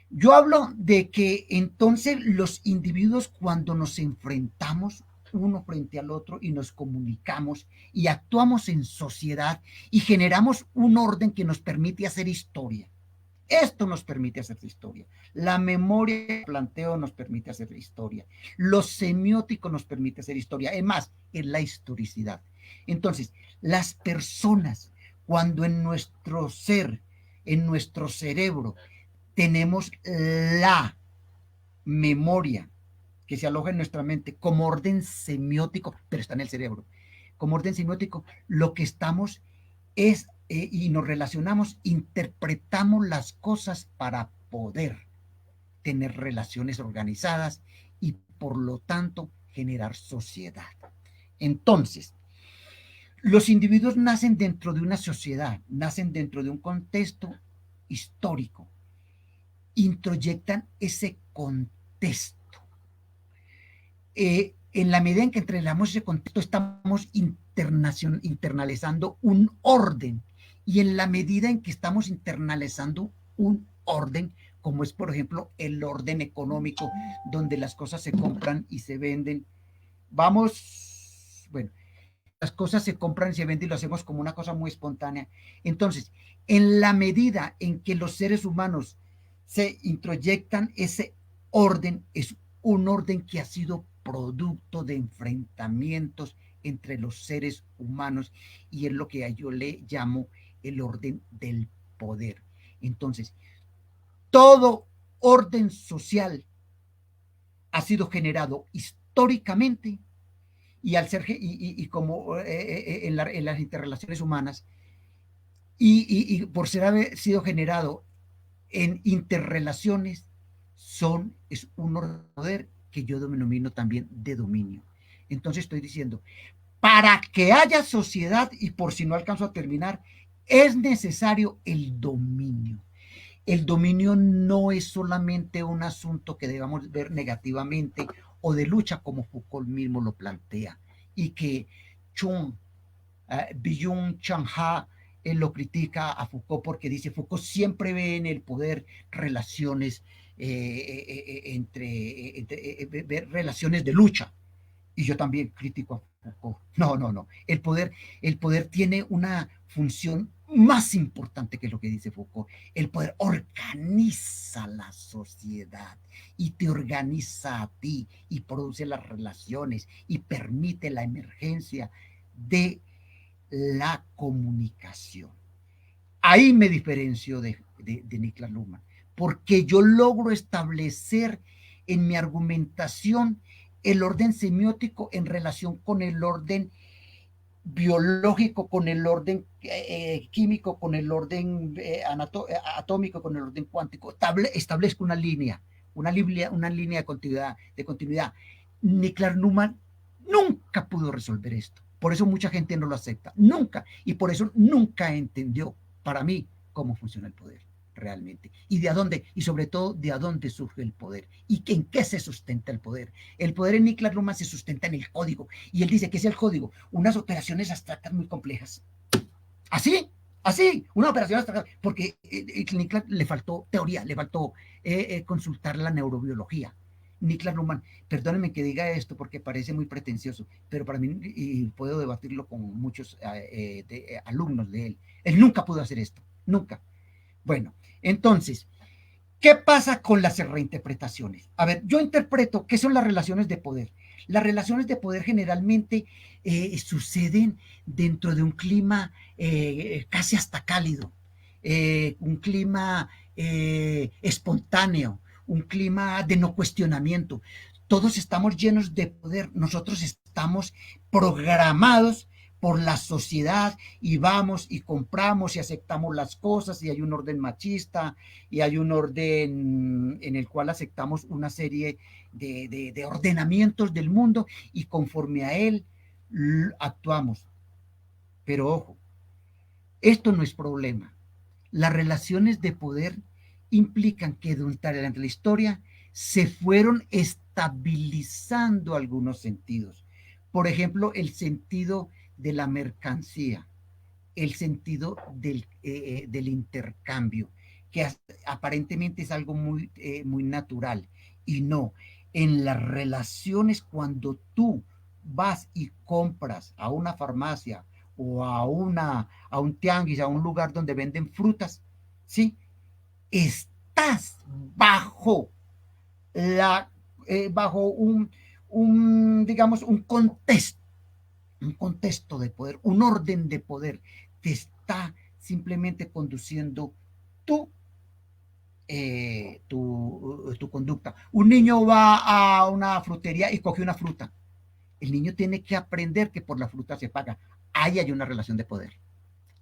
yo hablo de que entonces los individuos cuando nos enfrentamos uno frente al otro y nos comunicamos y actuamos en sociedad y generamos un orden que nos permite hacer historia. Esto nos permite hacer historia. La memoria de planteo nos permite hacer historia. Lo semiótico nos permite hacer historia. Es más, es la historicidad. Entonces, las personas, cuando en nuestro ser, en nuestro cerebro, tenemos la memoria que se aloja en nuestra mente como orden semiótico, pero está en el cerebro, como orden semiótico, lo que estamos es y nos relacionamos, interpretamos las cosas para poder tener relaciones organizadas y por lo tanto generar sociedad. Entonces, los individuos nacen dentro de una sociedad, nacen dentro de un contexto histórico, introyectan ese contexto. En la medida en que entrenamos ese contexto, estamos internalizando un orden. Y en la medida en que estamos internalizando un orden, como es, por ejemplo, el orden económico, donde las cosas se compran y se venden, las cosas se compran y se venden y lo hacemos como una cosa muy espontánea. Entonces, en la medida en que los seres humanos se introyectan ese orden, es un orden que ha sido producto de enfrentamientos entre los seres humanos y es lo que yo le llamo el orden del poder. Entonces, todo orden social ha sido generado históricamente y al ser como en las interrelaciones humanas y por ser haber sido generado en interrelaciones es un orden de poder que yo denomino también de dominio. Entonces estoy diciendo, para que haya sociedad, y por si no alcanzo a terminar, es necesario el dominio. El dominio no es solamente un asunto que debamos ver negativamente o de lucha como Foucault mismo lo plantea y que Byung-Chul Han lo critica a Foucault porque dice Foucault siempre ve en el poder relaciones relaciones de lucha. Y yo también critico a Foucault. No. El poder tiene una función más importante que lo que dice Foucault. El poder organiza la sociedad y te organiza a ti y produce las relaciones y permite la emergencia de la comunicación. Ahí me diferencio de Niklas Luhmann, porque yo logro establecer en mi argumentación el orden semiótico en relación con el orden biológico, con el orden químico, con el orden atómico, con el orden cuántico. Establezco una línea de continuidad. Niklas Luhmann nunca pudo resolver esto. Por eso mucha gente no lo acepta. Nunca. Y por eso nunca entendió, para mí, cómo funciona el poder realmente. Y de dónde, y sobre todo, de dónde surge el poder. Y en qué se sustenta el poder. El poder en Niklas Luhmann se sustenta en el código. Y él dice que es el código. Unas operaciones abstractas muy complejas. Así, una operación abstracta. Porque a Niklas le faltó teoría, le faltó consultar la neurobiología. Niklas Luhmann, perdónenme que diga esto porque parece muy pretencioso, pero para mí, y puedo debatirlo con muchos alumnos de él, él nunca pudo hacer esto, nunca. Bueno, entonces, ¿qué pasa con las reinterpretaciones? A ver, yo interpreto qué son las relaciones de poder. Las relaciones de poder generalmente suceden dentro de un clima casi hasta cálido, un clima espontáneo, un clima de no cuestionamiento. Todos estamos llenos de poder, nosotros estamos programados por la sociedad y vamos y compramos y aceptamos las cosas y hay un orden machista y hay un orden en el cual aceptamos una serie de ordenamientos del mundo y conforme a él actuamos. Pero ojo, esto no es problema. Las relaciones de poder implican que durante la historia se fueron estabilizando algunos sentidos. Por ejemplo, el sentido de la mercancía, el sentido del intercambio, que aparentemente es algo muy natural. Y no, en las relaciones cuando tú vas y compras a una farmacia o a un tianguis, a un lugar donde venden frutas, ¿sí? Estás bajo bajo digamos, un contexto de poder, un orden de poder, te está simplemente conduciendo tu conducta. Un niño va a una frutería y coge una fruta. El niño tiene que aprender que por la fruta se paga. Ahí hay una relación de poder.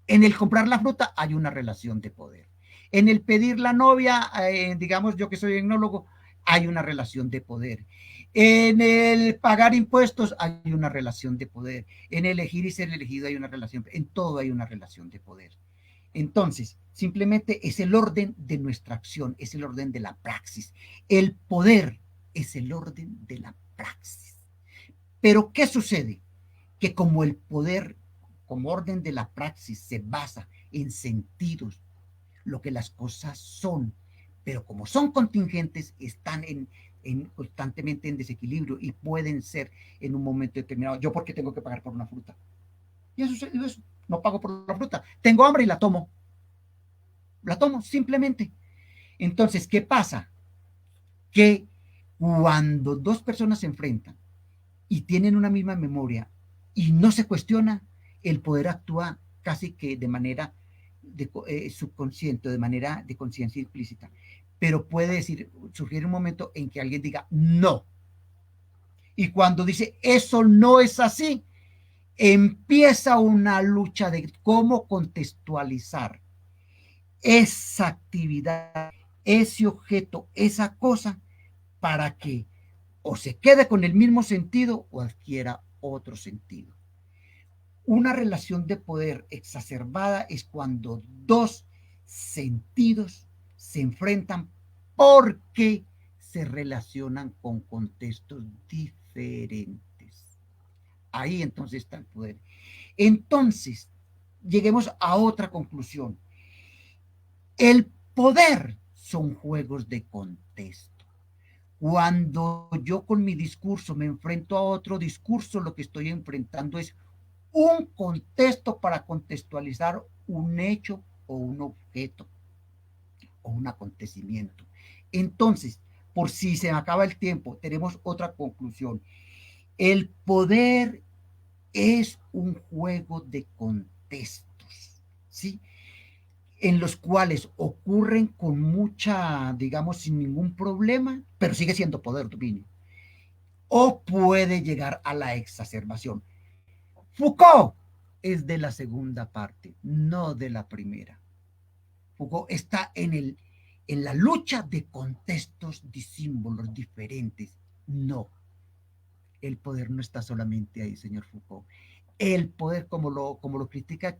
En el comprar la fruta hay una relación de poder. En el pedir la novia, digamos yo que soy etnólogo, hay una relación de poder. En el pagar impuestos hay una relación de poder. En elegir y ser elegido hay una relación. En todo hay una relación de poder. Entonces, simplemente es el orden de nuestra acción, es el orden de la praxis. El poder es el orden de la praxis. Pero, ¿qué sucede? Que como el poder, como orden de la praxis, se basa en sentidos, lo que las cosas son, pero como son contingentes, están constantemente en desequilibrio y pueden ser en un momento determinado. ¿Yo por qué tengo que pagar por una fruta? Y eso, no pago por la fruta. Tengo hambre y la tomo. La tomo simplemente. Entonces, ¿qué pasa? Que cuando dos personas se enfrentan y tienen una misma memoria y no se cuestiona, el poder actúa casi que de manera subconsciente, de manera de conciencia implícita. Pero puede surgir un momento en que alguien diga no. Y cuando dice eso no es así, empieza una lucha de cómo contextualizar esa actividad, ese objeto, esa cosa, para que o se quede con el mismo sentido o adquiera otro sentido. Una relación de poder exacerbada es cuando dos sentidos se enfrentan porque se relacionan con contextos diferentes. Ahí entonces está el poder. Entonces, lleguemos a otra conclusión. El poder son juegos de contexto. Cuando yo con mi discurso me enfrento a otro discurso, lo que estoy enfrentando es un contexto para contextualizar un hecho o un objeto o un acontecimiento. Entonces, por si se me acaba el tiempo, tenemos otra conclusión. El poder es un juego de contextos, ¿sí? En los cuales ocurren con mucha, digamos, sin ningún problema, pero sigue siendo poder, dominio. O puede llegar a la exacerbación. Foucault es de la segunda parte, no de la primera. Foucault está en la lucha de contextos, de símbolos diferentes. No, el poder no está solamente ahí, señor Foucault. El poder, como lo critica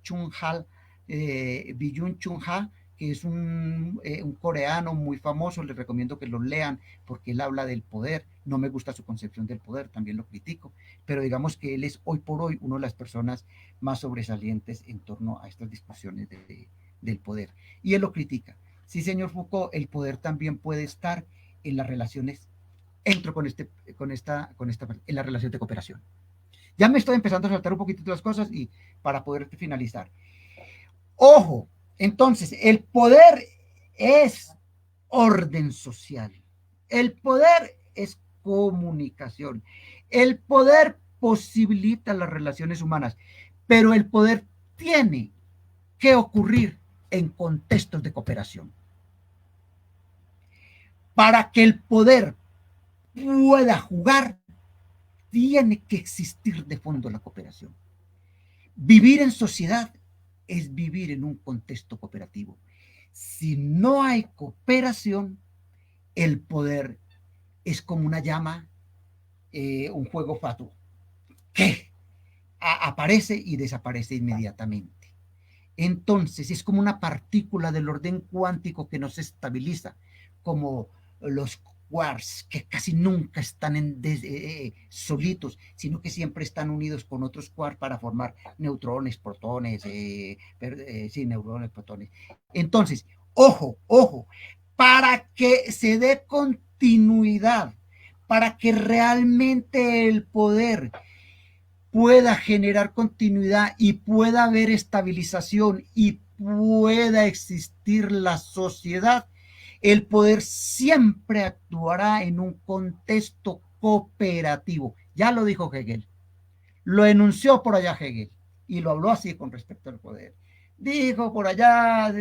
Byung-Chul Han, que es un coreano muy famoso, les recomiendo que lo lean porque él habla del poder. No me gusta su concepción del poder, también lo critico, pero digamos que él es hoy por hoy una de las personas más sobresalientes en torno a estas discusiones del poder. Y él lo critica. Sí, señor Foucault, el poder también puede estar en las relaciones, entro en la relación de cooperación. Ya me estoy empezando a saltar un poquito de las cosas y para poder finalizar. Ojo, entonces, el poder es orden social. El poder es comunicación. El poder posibilita las relaciones humanas, pero el poder tiene que ocurrir en contextos de cooperación. Para que el poder pueda jugar, tiene que existir de fondo la cooperación. Vivir en sociedad es vivir en un contexto cooperativo. Si no hay cooperación, el poder es como una llama, un fuego fatuo, que aparece y desaparece inmediatamente. Entonces es como una partícula del orden cuántico que nos estabiliza, como los quarks, que casi nunca están solitos, sino que siempre están unidos con otros quarks para formar neutrones, protones, sí, neutrones, protones. Entonces, ojo, para que se dé continuidad, para que realmente el poder pueda generar continuidad y pueda haber estabilización y pueda existir la sociedad, el poder siempre actuará en un contexto cooperativo. Ya lo dijo Hegel, lo enunció por allá Hegel y lo habló así con respecto al poder. Dijo por allá,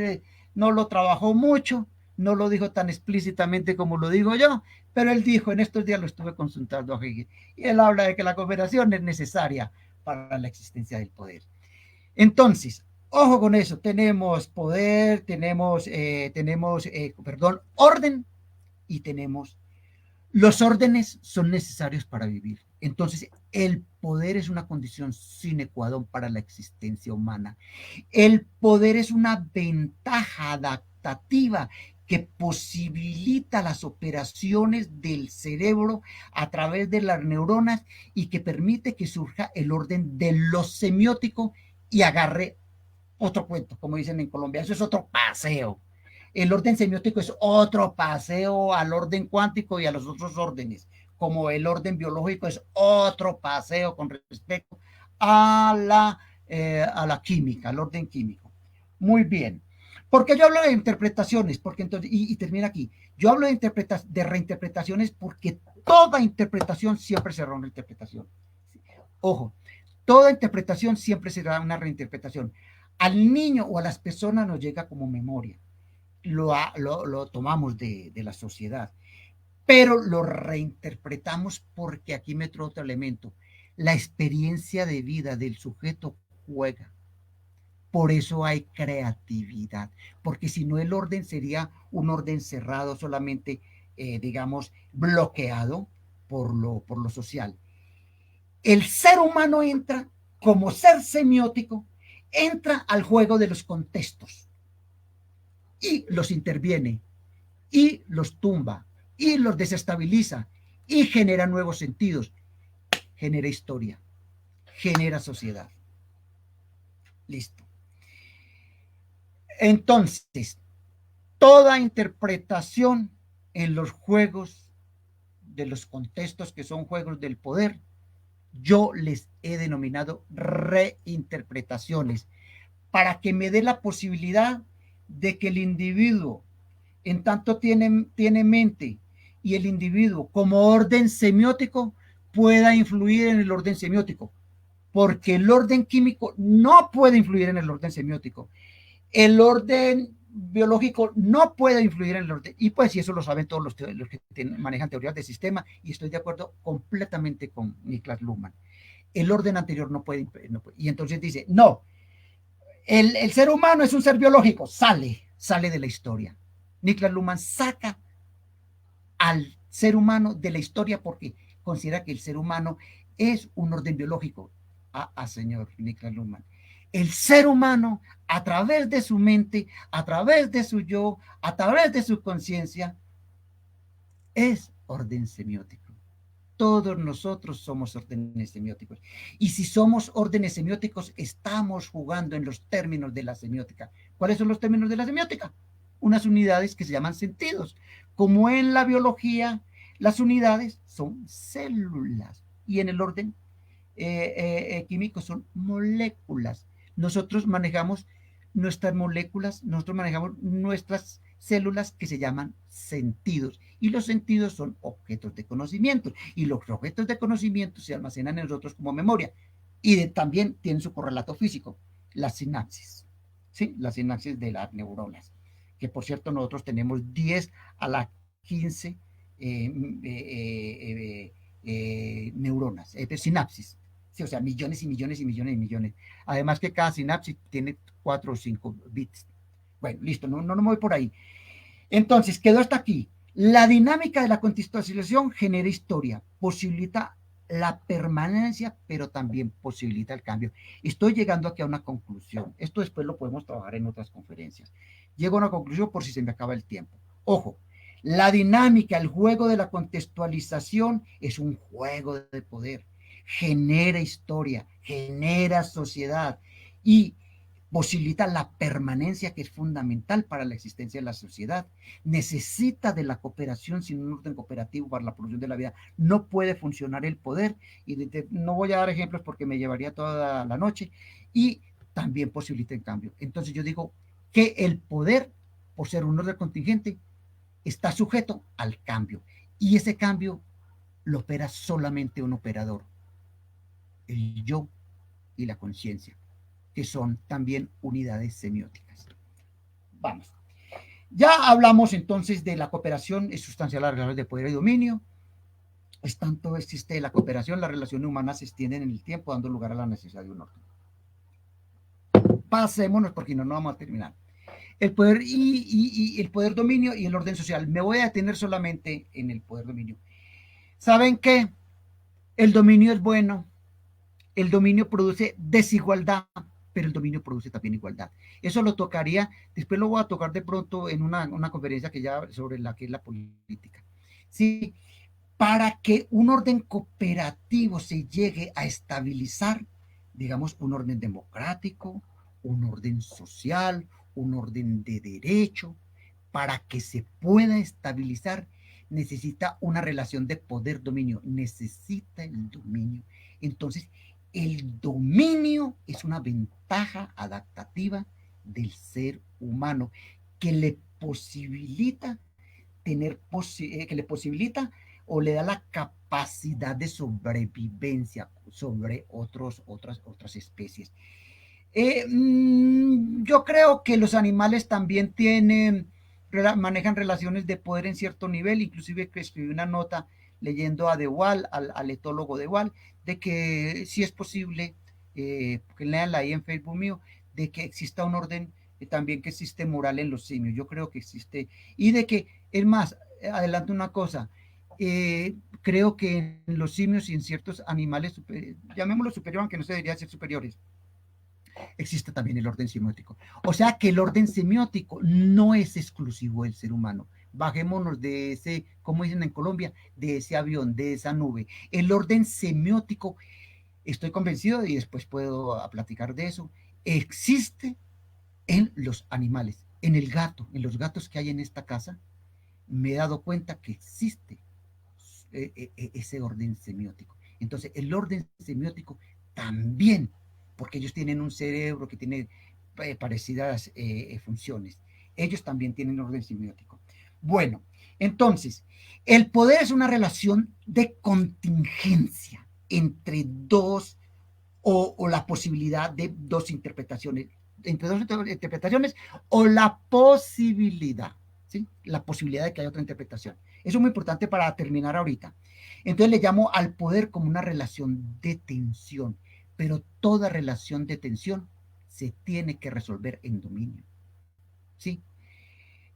no lo trabajó mucho, no lo dijo tan explícitamente como lo digo yo, pero él dijo, en estos días lo estuve consultando a Hegel, y él habla de que la cooperación es necesaria para la existencia del poder. Entonces, ojo con eso, tenemos poder, tenemos orden, y tenemos, los órdenes son necesarios para vivir. Entonces, el poder es una condición sine qua non para la existencia humana. El poder es una ventaja adaptativa que posibilita las operaciones del cerebro a través de las neuronas y que permite que surja el orden de lo semiótico y agarre otro cuento, como dicen en Colombia. Eso es otro paseo. El orden semiótico es otro paseo al orden cuántico y a los otros órdenes, como el orden biológico es otro paseo con respecto a la química, al orden químico. Muy bien. ¿Por qué yo hablo de interpretaciones? Porque entonces, y termina aquí. Yo hablo de reinterpretaciones porque toda interpretación siempre será una interpretación. Ojo, toda interpretación siempre será una reinterpretación. Al niño o a las personas nos llega como memoria. Lo tomamos de la sociedad, pero lo reinterpretamos porque aquí me trae otro elemento. La experiencia de vida del sujeto juega. Por eso hay creatividad, porque si no el orden sería un orden cerrado, solamente, digamos, bloqueado por lo social. El ser humano entra, como ser semiótico, entra al juego de los contextos y los interviene, y los tumba, y los desestabiliza, y genera nuevos sentidos, genera historia, genera sociedad. Listo. Entonces, toda interpretación en los juegos de los contextos que son juegos del poder, yo les he denominado reinterpretaciones, para que me dé la posibilidad de que el individuo, en tanto tiene mente, y el individuo como orden semiótico pueda influir en el orden semiótico, porque el orden químico no puede influir en el orden semiótico. El orden biológico no puede influir en el orden, y pues y eso lo saben todos los que manejan teorías de sistema, y estoy de acuerdo completamente con Niklas Luhmann. El orden anterior no puede, y entonces dice, no, el ser humano es un ser biológico, sale de la historia. Niklas Luhmann saca al ser humano de la historia porque considera que el ser humano es un orden biológico. Señor Niklas Luhmann, el ser humano, a través de su mente, a través de su yo, a través de su conciencia, es orden semiótico. Todos nosotros somos órdenes semióticos. Y si somos órdenes semióticos, estamos jugando en los términos de la semiótica. ¿Cuáles son los términos de la semiótica? Unas unidades que se llaman sentidos. Como en la biología, las unidades son células. Y en el orden químico son moléculas. Nosotros manejamos nuestras moléculas, nosotros manejamos nuestras células que se llaman sentidos, y los sentidos son objetos de conocimiento, y los objetos de conocimiento se almacenan en nosotros como memoria, y también tienen su correlato físico, la sinapsis, ¿sí? La sinapsis de las neuronas, que por cierto nosotros tenemos 10 a la 15 neuronas, sinapsis, ¿sí? O sea, millones y millones y millones y millones. Además que cada sinapsis tiene 4 o 5 bits. Bueno, listo, no me voy por ahí. Entonces, quedó hasta aquí. La dinámica de la contextualización genera historia, posibilita la permanencia, pero también posibilita el cambio. Estoy llegando aquí a una conclusión. Esto después lo podemos trabajar en otras conferencias. Llego a una conclusión por si se me acaba el tiempo. Ojo, la dinámica, el juego de la contextualización es un juego de poder. Genera historia, genera sociedad y posibilita la permanencia, que es fundamental para la existencia de la sociedad. Necesita de la cooperación. Sin un orden cooperativo para la producción de la vida no puede funcionar el poder, y no voy a dar ejemplos porque me llevaría toda la noche, y también posibilita el cambio. Entonces yo digo que el poder, por ser un orden contingente, está sujeto al cambio, y ese cambio lo opera solamente un operador, el yo y la conciencia, que son también unidades semióticas. Vamos. Ya hablamos entonces de la cooperación es sustancial a las relaciones de poder y dominio. Es tanto existe la cooperación, las relaciones humanas se extienden en el tiempo, dando lugar a la necesidad de un orden. Pasémonos porque no vamos a terminar. El poder y el poder dominio y el orden social. Me voy a detener solamente en el poder dominio. ¿Saben qué? El dominio es bueno. El dominio produce desigualdad, pero el dominio produce también igualdad. Eso lo tocaría, después lo voy a tocar de pronto en una conferencia que ya sobre la que es la política. Sí, para que un orden cooperativo se llegue a estabilizar, digamos, un orden democrático, un orden social, un orden de derecho, para que se pueda estabilizar, necesita una relación de poder-dominio, necesita el dominio. Entonces, el dominio es una ventaja adaptativa del ser humano que le posibilita que le posibilita o le da la capacidad de sobrevivencia sobre otras especies. Yo creo que los animales también manejan relaciones de poder en cierto nivel, inclusive que escribí una nota leyendo a De Waal, al etólogo De Waal, de que sí es posible, que leanla ahí en Facebook mío, de que exista un orden, también que existe moral en los simios. Yo creo que existe, y de que, es más, adelanto una cosa, creo que en los simios y en ciertos animales, llamémoslo superior, aunque no se debería ser superiores, existe también el orden semiótico. O sea que el orden semiótico no es exclusivo del ser humano. Bajémonos de ese, como dicen en Colombia, de ese avión, de esa nube. El orden semiótico, estoy convencido, y después puedo platicar de eso, existe en los animales, en el gato, en los gatos que hay en esta casa. Me he dado cuenta que existe ese orden semiótico. Entonces, el orden semiótico también, porque ellos tienen un cerebro que tiene parecidas funciones. Ellos también tienen orden semiótico. Bueno, entonces, el poder es una relación de contingencia entre dos o la posibilidad de dos interpretaciones, entre dos interpretaciones o la posibilidad, ¿sí? La posibilidad de que haya otra interpretación. Eso es muy importante para terminar ahorita. Entonces le llamo al poder como una relación de tensión, pero toda relación de tensión se tiene que resolver en dominio, ¿sí?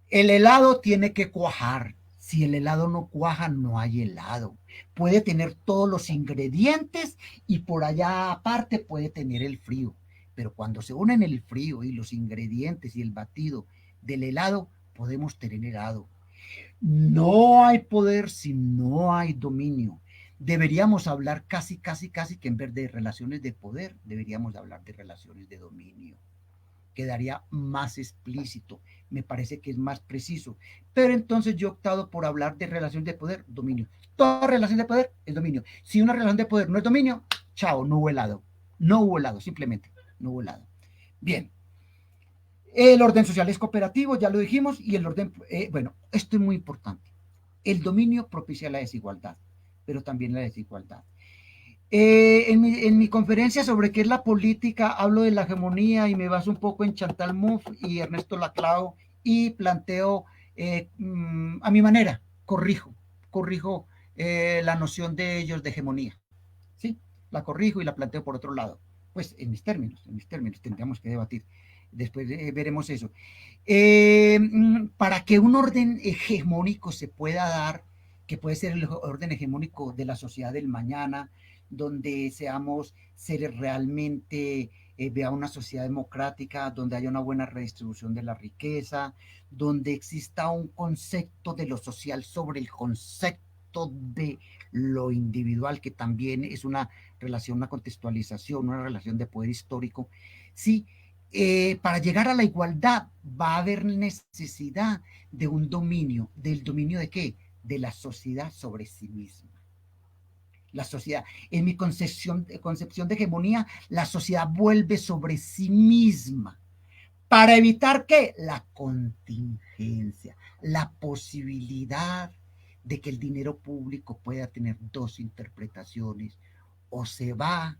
El helado tiene que cuajar. Si el helado no cuaja, no hay helado. Puede tener todos los ingredientes y por allá aparte puede tener el frío. Pero cuando se unen el frío y los ingredientes y el batido del helado, podemos tener helado. No hay poder si no hay dominio. Deberíamos hablar casi que en vez de relaciones de poder, deberíamos hablar de relaciones de dominio. Quedaría más explícito, me parece que es más preciso. Pero entonces yo he optado por hablar de relación de poder, dominio. Toda relación de poder es dominio. Si una relación de poder no es dominio, chao, no hubo helado. No hubo helado, simplemente, no hubo helado. Bien. El orden social es cooperativo, ya lo dijimos, y el orden, bueno, esto es muy importante. El dominio propicia la desigualdad, pero también la desigualdad. En mi conferencia sobre qué es la política, hablo de la hegemonía y me baso un poco en Chantal Mouffe y Ernesto Laclau y planteo a mi manera, corrijo la noción de ellos de hegemonía. ¿Sí? La corrijo y la planteo por otro lado. Pues en mis términos, tendríamos que debatir. Después veremos eso. Para que un orden hegemónico se pueda dar, que puede ser el orden hegemónico de la sociedad del mañana, donde seamos seres realmente, vea una sociedad democrática, donde haya una buena redistribución de la riqueza, donde exista un concepto de lo social sobre el concepto de lo individual, que también es una relación, una contextualización, una relación de poder histórico. Sí, para llegar a la igualdad va a haber necesidad de un dominio. ¿Del dominio de qué? De la sociedad sobre sí misma. La sociedad, en mi concepción de hegemonía, la sociedad vuelve sobre sí misma. ¿Para evitar qué? La contingencia, la posibilidad de que el dinero público pueda tener dos interpretaciones. O se va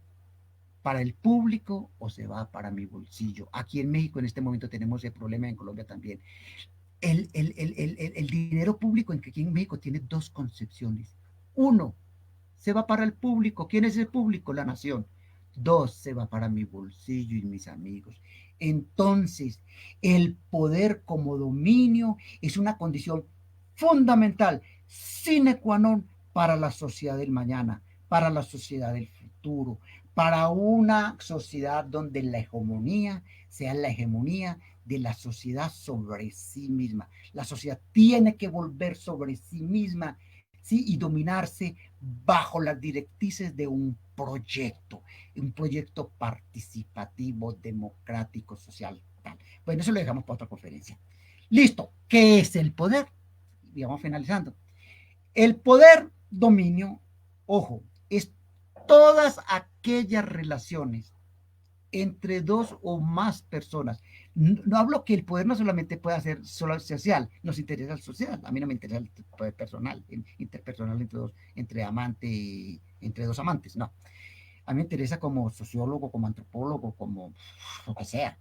para el público o se va para mi bolsillo. Aquí en México en este momento tenemos el problema, en Colombia también. El dinero público aquí en México tiene dos concepciones. Uno, se va para el público. ¿Quién es el público? La nación. Dos, se va para mi bolsillo y mis amigos. Entonces, el poder como dominio es una condición fundamental, sine qua non, para la sociedad del mañana, para la sociedad del futuro, para una sociedad donde la hegemonía sea la hegemonía de la sociedad sobre sí misma. La sociedad tiene que volver sobre sí misma, ¿sí? Y dominarse bajo las directrices de un proyecto participativo, democrático, social. Tal. Bueno, eso lo dejamos para otra conferencia. Listo. ¿Qué es el poder? Y vamos finalizando. El poder, dominio, ojo, es todas aquellas relaciones entre dos o más personas. No hablo que el poder no solamente pueda ser solo social, nos interesa el social, a mí no me interesa el poder personal, interpersonal entre dos amantes, no. A mí me interesa como sociólogo, como antropólogo, como lo que sea,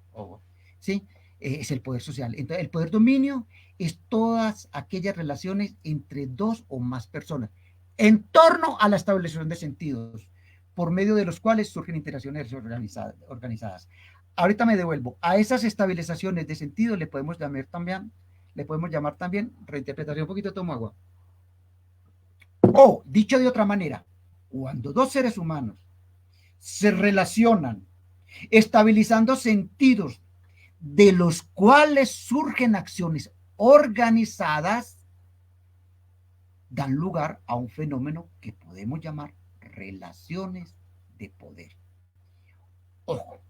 ¿sí? Es el poder social. Entonces, el poder dominio es todas aquellas relaciones entre dos o más personas en torno a la establección de sentidos, por medio de los cuales surgen interacciones organizadas. Ahorita me devuelvo. A esas estabilizaciones de sentido le podemos llamar también reinterpretación. Un poquito tomo agua. O, dicho de otra manera, cuando dos seres humanos se relacionan estabilizando sentidos de los cuales surgen acciones organizadas, dan lugar a un fenómeno que podemos llamar relaciones de poder. Ojo,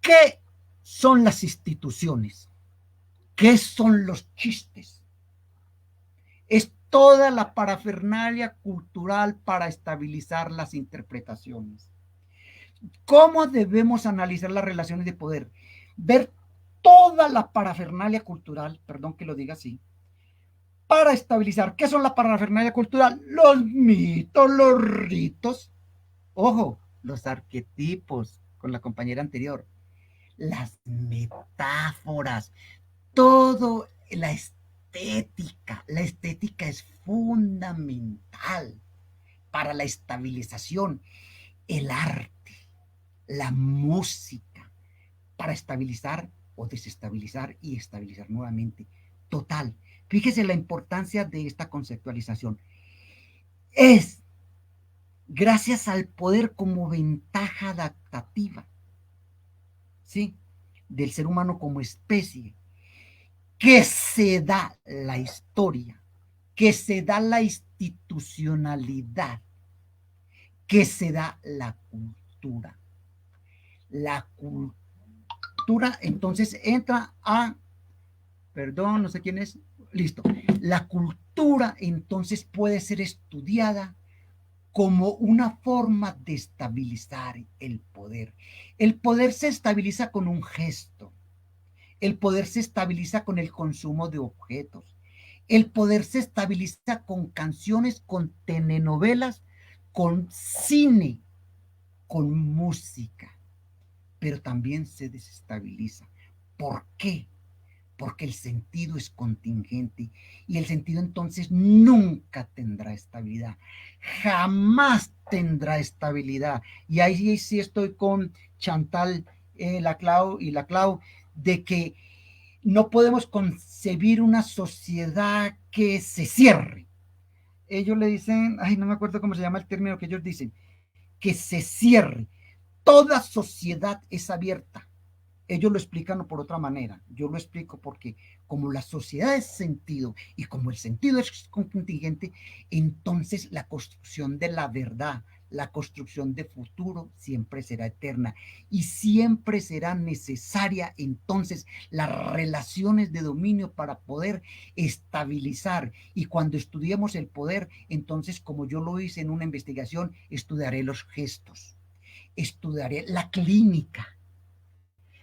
¿qué son las instituciones? ¿Qué son los chistes? Es toda la parafernalia cultural para estabilizar las interpretaciones. ¿Cómo debemos analizar las relaciones de poder? Ver toda la parafernalia cultural, perdón que lo diga así, para estabilizar. ¿Qué son la parafernalia cultural? Los mitos, los ritos, ojo, los arquetipos, con la compañera anterior, las metáforas, todo, la estética. La estética es fundamental para la estabilización. El arte, la música, para estabilizar o desestabilizar y estabilizar nuevamente. Total. Fíjese la importancia de esta conceptualización. Es gracias al poder como ventaja adaptativa, ¿sí?, del ser humano como especie, que se da la historia, que se da la institucionalidad, que se da la cultura. La cultura entonces entra a, perdón, no sé quién es, listo. La cultura entonces puede ser estudiada como una forma de estabilizar el poder. El poder se estabiliza con un gesto. El poder se estabiliza con el consumo de objetos. El poder se estabiliza con canciones, con telenovelas, con cine, con música, pero también se desestabiliza. ¿Por qué? Porque el sentido es contingente y el sentido entonces nunca tendrá estabilidad, jamás tendrá estabilidad. Y ahí sí estoy con Chantal Laclau y Laclau de que no podemos concebir una sociedad que se cierre. Ellos le dicen, ay, no me acuerdo cómo se llama el término que ellos dicen, que se cierre. Toda sociedad es abierta. Ellos lo explican por otra manera. Yo lo explico porque como la sociedad es sentido y como el sentido es contingente, entonces la construcción de la verdad, la construcción de futuro siempre será eterna y siempre será necesaria entonces las relaciones de dominio para poder estabilizar. Y cuando estudiemos el poder, entonces como yo lo hice en una investigación, estudiaré los gestos, estudiaré la clínica.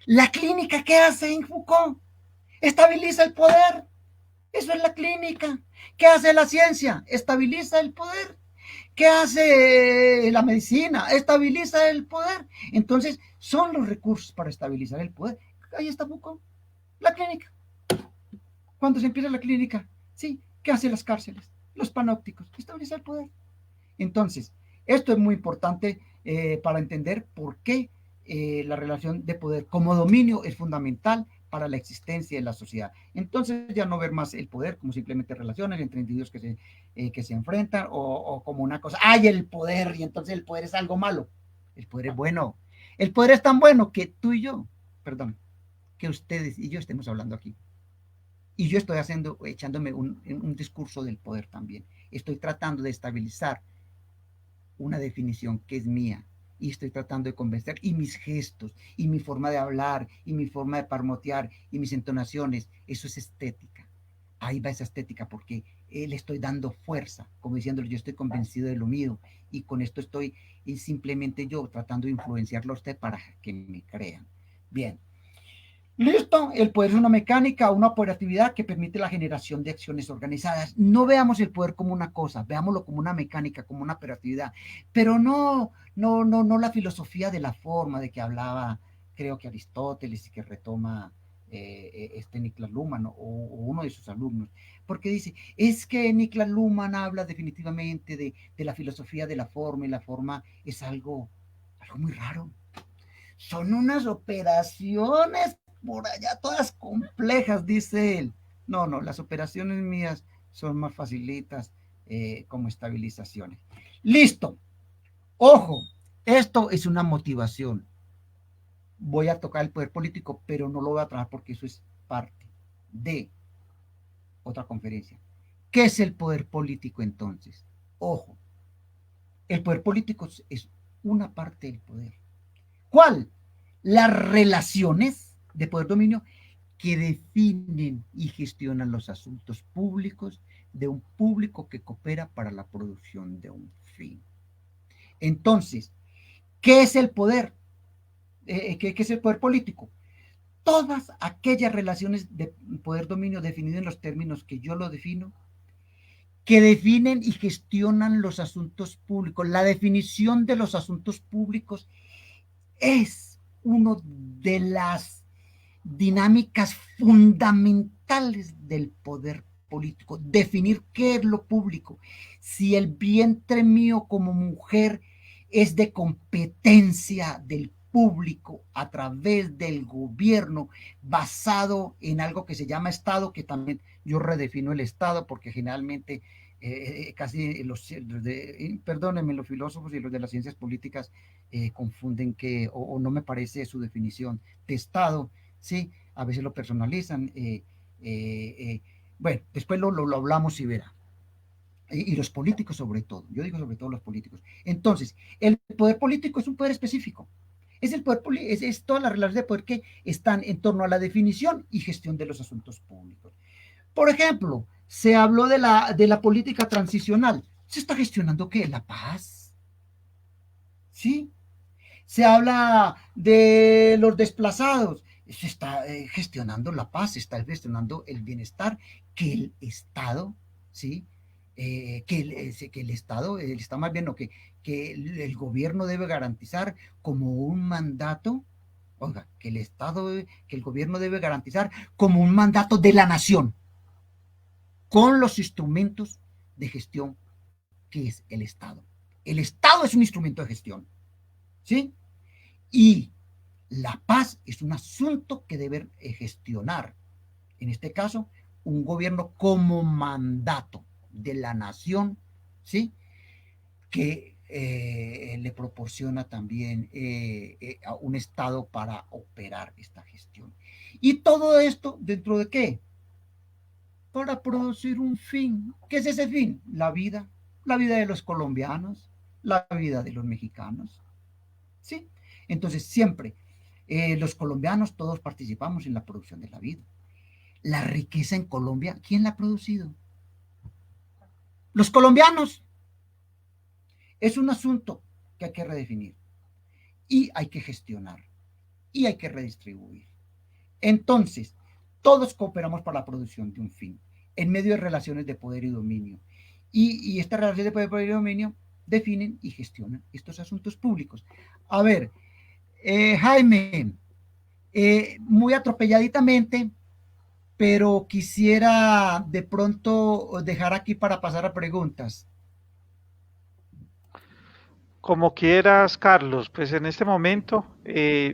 ¿La clínica qué hace en Foucault? Estabiliza el poder. Eso es la clínica. ¿Qué hace la ciencia? Estabiliza el poder. ¿Qué hace la medicina? Estabiliza el poder. Entonces, son los recursos para estabilizar el poder. Ahí está Foucault. La clínica. ¿Cuándo se empieza la clínica? Sí. ¿Qué hace las cárceles? Los panópticos. Estabiliza el poder. Entonces, esto es muy importante para entender por qué la relación de poder como dominio es fundamental para la existencia de la sociedad. Entonces ya no ver más el poder como simplemente relaciones entre individuos que se enfrentan o como una cosa, ¡ay, el poder! Y entonces el poder es algo malo. El poder es bueno. El poder es tan bueno que tú y yo, perdón, que ustedes y yo estemos hablando aquí. Y yo estoy echándome un discurso del poder también. Estoy tratando de estabilizar una definición que es mía y estoy tratando de convencer, y mis gestos, y mi forma de hablar, y mi forma de parmotear, y mis entonaciones, eso es estética. Ahí va esa estética porque le estoy dando fuerza, como diciéndole, yo estoy convencido de lo mío, y con esto estoy simplemente yo tratando de influenciarlo a usted para que me crean. Bien. Listo, el poder es una mecánica, una operatividad que permite la generación de acciones organizadas. No veamos el poder como una cosa, veámoslo como una mecánica, como una operatividad, pero no la filosofía de la forma de que hablaba, creo que Aristóteles y que retoma Niklas Luhmann o uno de sus alumnos, porque dice, es que Niklas Luhmann habla definitivamente de la filosofía de la forma y la forma es algo muy raro. Son unas operaciones por allá, todas complejas, dice él. No, las operaciones mías son más facilitas como estabilizaciones. Listo. Ojo, esto es una motivación. Voy a tocar el poder político, pero no lo voy a trabajar porque eso es parte de otra conferencia. ¿Qué es el poder político entonces? Ojo, el poder político es una parte del poder. ¿Cuál? Las relaciones de poder dominio que definen y gestionan los asuntos públicos de un público que coopera para la producción de un fin. Entonces, ¿qué es el poder? ¿Qué es el poder político? Todas aquellas relaciones de poder dominio definido en los términos que yo lo defino, que definen y gestionan los asuntos públicos. La definición de los asuntos públicos es una de las dinámicas fundamentales del poder político. Definir qué es lo público. Si el vientre mío como mujer es de competencia del público a través del gobierno basado en algo que se llama Estado, que también yo redefino el Estado porque generalmente casi perdónenme, los filósofos y los de las ciencias políticas confunden que, o no me parece su definición de Estado, ¿sí? A veces lo personalizan. Bueno, después lo hablamos y verá. Y los políticos sobre todo, yo digo sobre todo los políticos. Entonces, el poder político es un poder específico. Es el poder es todas las relaciones de poder que están en torno a la definición y gestión de los asuntos públicos. Por ejemplo, se habló de la política transicional. ¿Se está gestionando qué? La paz. ¿Sí? Se habla de los desplazados. se está gestionando la paz, se está gestionando el bienestar que el Estado, ¿sí? Que el Estado más bien, no, que el gobierno debe garantizar como un mandato, oiga, que el Estado, que el gobierno debe garantizar como un mandato de la nación, con los instrumentos de gestión que es el Estado. El Estado es un instrumento de gestión, ¿sí? Y la paz es un asunto que debe gestionar, en este caso, un gobierno como mandato de la nación, ¿sí? Que le proporciona también a un Estado para operar esta gestión. Y todo esto, ¿dentro de qué? Para producir un fin. ¿Qué es ese fin? La vida de los colombianos, la vida de los mexicanos, ¿sí? Entonces, siempre los colombianos todos participamos en la producción de la vida. La riqueza en Colombia, ¿quién la ha producido? Los colombianos. Es un asunto que hay que redefinir y hay que gestionar y hay que redistribuir. Entonces, todos cooperamos para la producción de un fin en medio de relaciones de poder y dominio. Y estas relaciones de poder y dominio definen y gestionan estos asuntos públicos. A ver, Jaime, muy atropelladitamente, pero quisiera de pronto dejar aquí para pasar a preguntas. Como quieras, Carlos, pues en este momento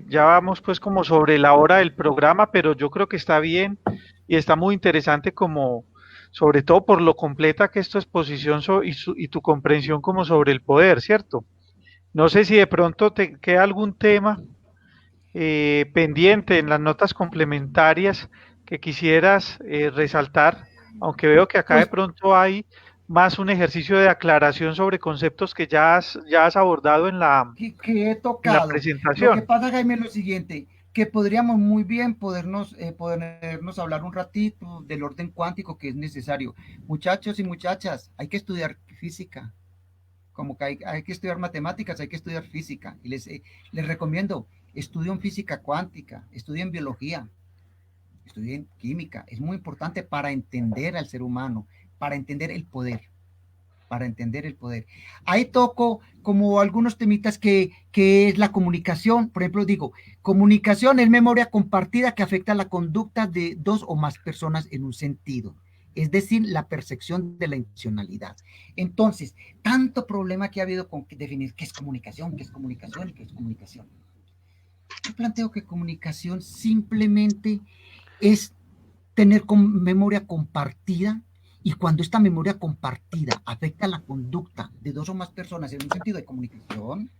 ya vamos pues como sobre la hora del programa, pero yo creo que está bien y está muy interesante como, sobre todo por lo completa que es tu exposición y tu comprensión como sobre el poder, ¿cierto? No sé si de pronto te queda algún tema pendiente en las notas complementarias que quisieras resaltar, aunque veo que acá de Pues pronto hay más un ejercicio de aclaración sobre conceptos que ya has abordado que he en la tocado. Lo que presentación. pasa, Jaime, es lo siguiente, que podríamos muy bien podernos hablar un ratito del orden cuántico que es necesario. Muchachos y muchachas, hay que estudiar física, como que hay que estudiar matemáticas, hay que estudiar física. Y les recomiendo, estudien física cuántica, estudien biología, estudien química. Es muy importante para entender al ser humano, para entender el poder. Para entender el poder. Ahí toco como algunos temitas que es la comunicación. Por ejemplo, digo, comunicación es memoria compartida que afecta la conducta de dos o más personas en un sentido. Es decir, la percepción de la intencionalidad. Entonces, tanto problema que ha habido con definir qué es comunicación, qué es comunicación, qué es comunicación. Yo planteo que comunicación simplemente es tener memoria compartida, y cuando esta memoria compartida afecta la conducta de dos o más personas en un sentido de comunicación,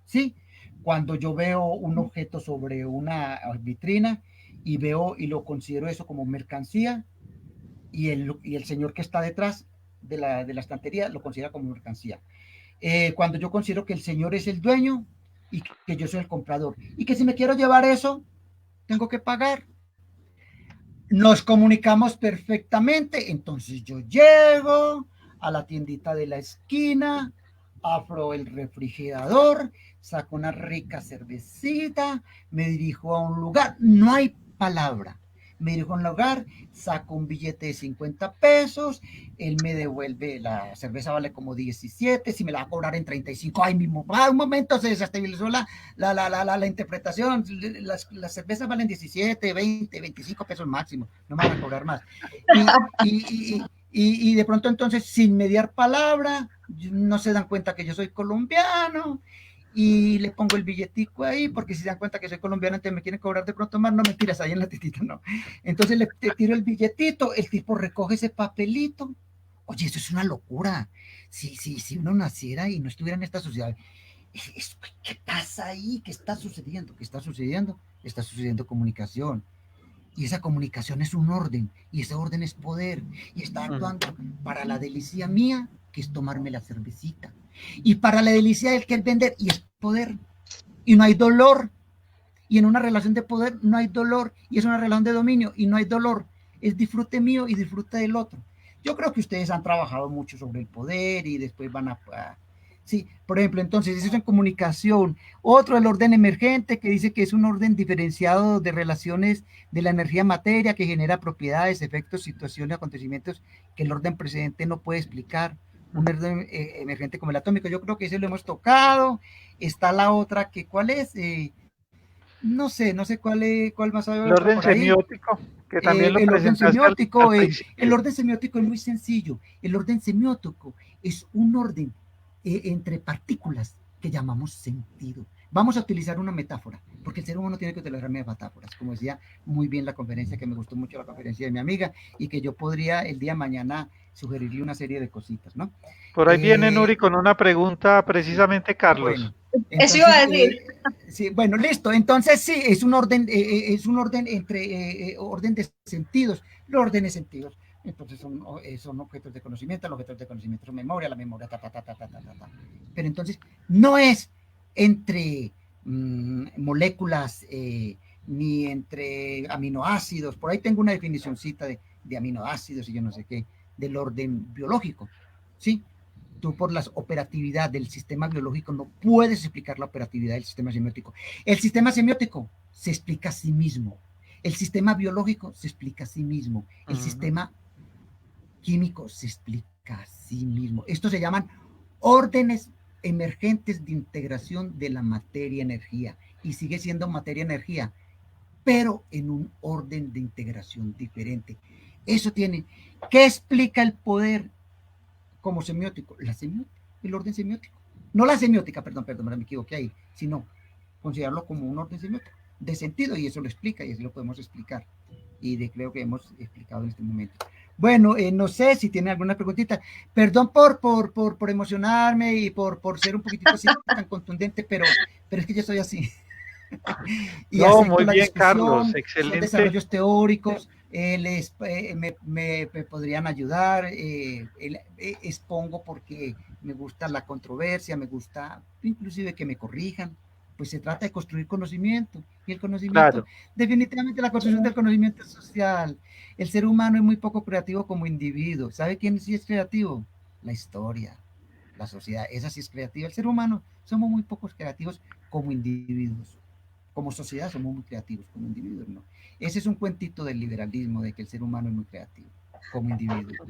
¿sí? Cuando yo veo un objeto sobre una vitrina y veo y lo considero eso como mercancía, y el señor que está detrás de la estantería lo considera como mercancía. Cuando yo considero que el señor es el dueño y que yo soy el comprador, y que si me quiero llevar eso, tengo que pagar. Nos comunicamos perfectamente, entonces yo llego a la tiendita de la esquina, abro el refrigerador, saco una rica cervecita, me dirijo a un lugar, no hay palabra, me dirijo a un lugar, saco un billete de 50 pesos, él me devuelve, la cerveza vale como 17, si me la va a cobrar en 35, ay, mismo, un momento se desestabilizó la interpretación, las cervezas valen 17, 20, 25 pesos máximo, no me van a cobrar más. Y de pronto entonces, sin mediar palabra, no se dan cuenta que yo soy colombiano, y le pongo el billetico ahí, porque si se dan cuenta que soy colombiano, entonces me quieren cobrar de pronto más, no mentiras, ahí en la titita no. Entonces le tiro el billetito, el tipo recoge ese papelito. Oye, eso es una locura. Si uno naciera y no estuviera en esta sociedad, ¿qué pasa ahí? ¿Qué está sucediendo? ¿Qué está sucediendo? Está sucediendo comunicación. Y esa comunicación es un orden, y ese orden es poder, y está actuando para la delicia mía, que es tomarme la cervecita, y para la delicia del que es vender, y es poder, y no hay dolor, y en una relación de poder no hay dolor, y es una relación de dominio, y no hay dolor, es disfrute mío y disfrute del otro. Yo creo que ustedes han trabajado mucho sobre el poder, y después van a Sí, por ejemplo, entonces eso es en comunicación. Otro, el orden emergente, que dice que es un orden diferenciado de relaciones de la energía-materia que genera propiedades, efectos, situaciones, acontecimientos que el orden precedente no puede explicar. Un orden emergente como el atómico. Yo creo que ese lo hemos tocado. Está la otra, que ¿cuál es? No sé cuál más hay El otra orden por ahí. semiótico, que también lo El orden presentaste al semiótico, el principio. orden semiótico es muy sencillo. El orden semiótico es un orden entre partículas que llamamos sentido. Vamos a utilizar una metáfora, porque el ser humano tiene que utilizar metáforas, como decía muy bien la conferencia, que me gustó mucho la conferencia de mi amiga, y que yo podría el día de mañana sugerirle una serie de cositas, ¿no? Por ahí viene Nuri con una pregunta, Sí, precisamente Carlos. bueno, Eso iba entonces, a decir. sí, bueno, listo. Entonces, sí, es un orden entre orden de sentidos, los órdenes de sentidos. Entonces son objetos de conocimiento, los objetos de conocimiento son memoria, la memoria, ta. Pero entonces, no es entre moléculas ni entre aminoácidos. Por ahí tengo una definicióncita de aminoácidos y yo no sé qué, del orden biológico, ¿sí? Tú por la operatividad del sistema biológico no puedes explicar la operatividad del sistema semiótico. El sistema semiótico se explica a sí mismo. El sistema biológico se explica a sí mismo. El sistema químico se explica a sí mismo. Estos se llaman órdenes emergentes de integración de la materia-energía. Y sigue siendo materia-energía, pero en un orden de integración diferente. Eso tiene. ¿Qué explica el poder como semiótico? La semiótica, el orden semiótico. No la semiótica, perdón, me equivoqué ahí, sino considerarlo como un orden semiótico de sentido, y eso lo explica, y así lo podemos explicar. Creo que hemos explicado en este momento. Bueno, no sé si tiene alguna preguntita. Perdón por emocionarme y por ser un poquitito así tan contundente, pero es que yo soy así. Y No, acepto muy la bien, Carlos, discusión, son excelente. desarrollos teóricos, me podrían ayudar, expongo porque me gusta la controversia, me gusta inclusive que me corrijan, pues se trata de construir conocimiento, y el conocimiento, Claro, definitivamente la construcción del conocimiento es social. El ser humano es muy poco creativo como individuo. ¿Sabe quién sí es creativo? La historia, la sociedad, esa sí es creativa. El ser humano somos muy pocos creativos como individuos. Como sociedad somos muy creativos, como individuos, ¿no? Ese es un cuentito del liberalismo, de que el ser humano es muy creativo, como individuo.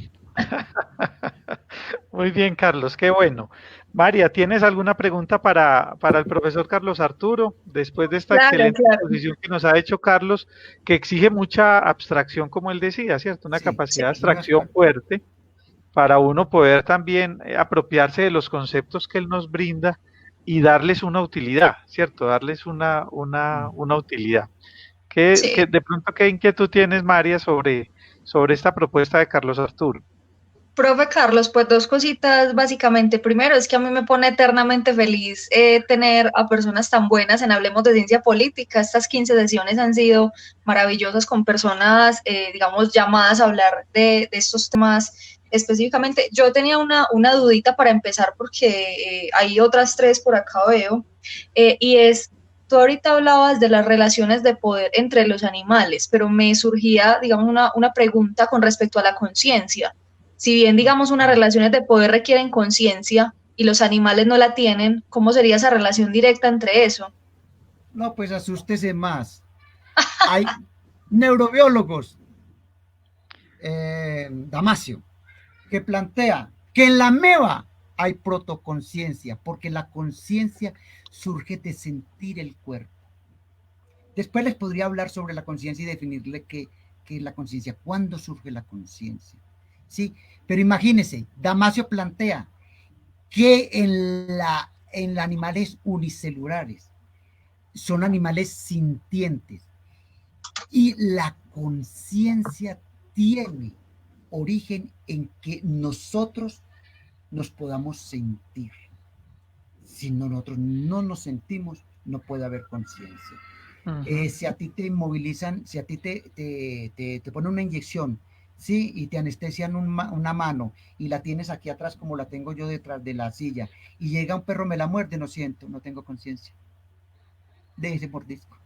muy bien, Carlos, qué bueno. María, ¿tienes alguna pregunta para el profesor Carlos Arturo? Después de esta Claro, excelente claro. exposición que nos ha hecho Carlos, que exige mucha abstracción, como él decía, ¿cierto? Una Sí, capacidad de muy abstracción abstracto. fuerte para uno poder también apropiarse de los conceptos que él nos brinda y darles una utilidad, ¿cierto? Darles una utilidad. Sí. De pronto, ¿qué inquietud tienes, María, sobre esta propuesta de Carlos Arturo? Profe Carlos, pues dos cositas básicamente. Primero es que a mí me pone eternamente feliz tener a personas tan buenas en Hablemos de Ciencia Política. Estas 15 sesiones han sido maravillosas con personas, digamos, llamadas a hablar de estos temas específicamente. Yo tenía una dudita para empezar porque hay otras tres por acá veo, y es, tú ahorita hablabas de las relaciones de poder entre los animales, pero me surgía, digamos, una pregunta con respecto a la conciencia. Si bien, digamos, unas relaciones de poder requieren conciencia y los animales no la tienen, ¿cómo sería esa relación directa entre eso? No, pues asústese más. Hay neurobiólogos, Damasio, que plantea que en la meba hay protoconciencia, porque la conciencia surge de sentir el cuerpo. Después les podría hablar sobre la conciencia y definirle qué es la conciencia, cuándo surge la conciencia. ¿Sí? Pero imagínense, Damasio plantea que en animales unicelulares son animales sintientes y la conciencia tiene origen en que nosotros nos podamos sentir. Si nosotros no nos sentimos, no puede haber conciencia. Si a ti te inmovilizan, si a ti te ponen una inyección, ¿sí? Y te anestesian una mano y la tienes aquí atrás como la tengo yo detrás de la silla, y llega un perro, me la muerde, no siento, no tengo conciencia de ese mordisco.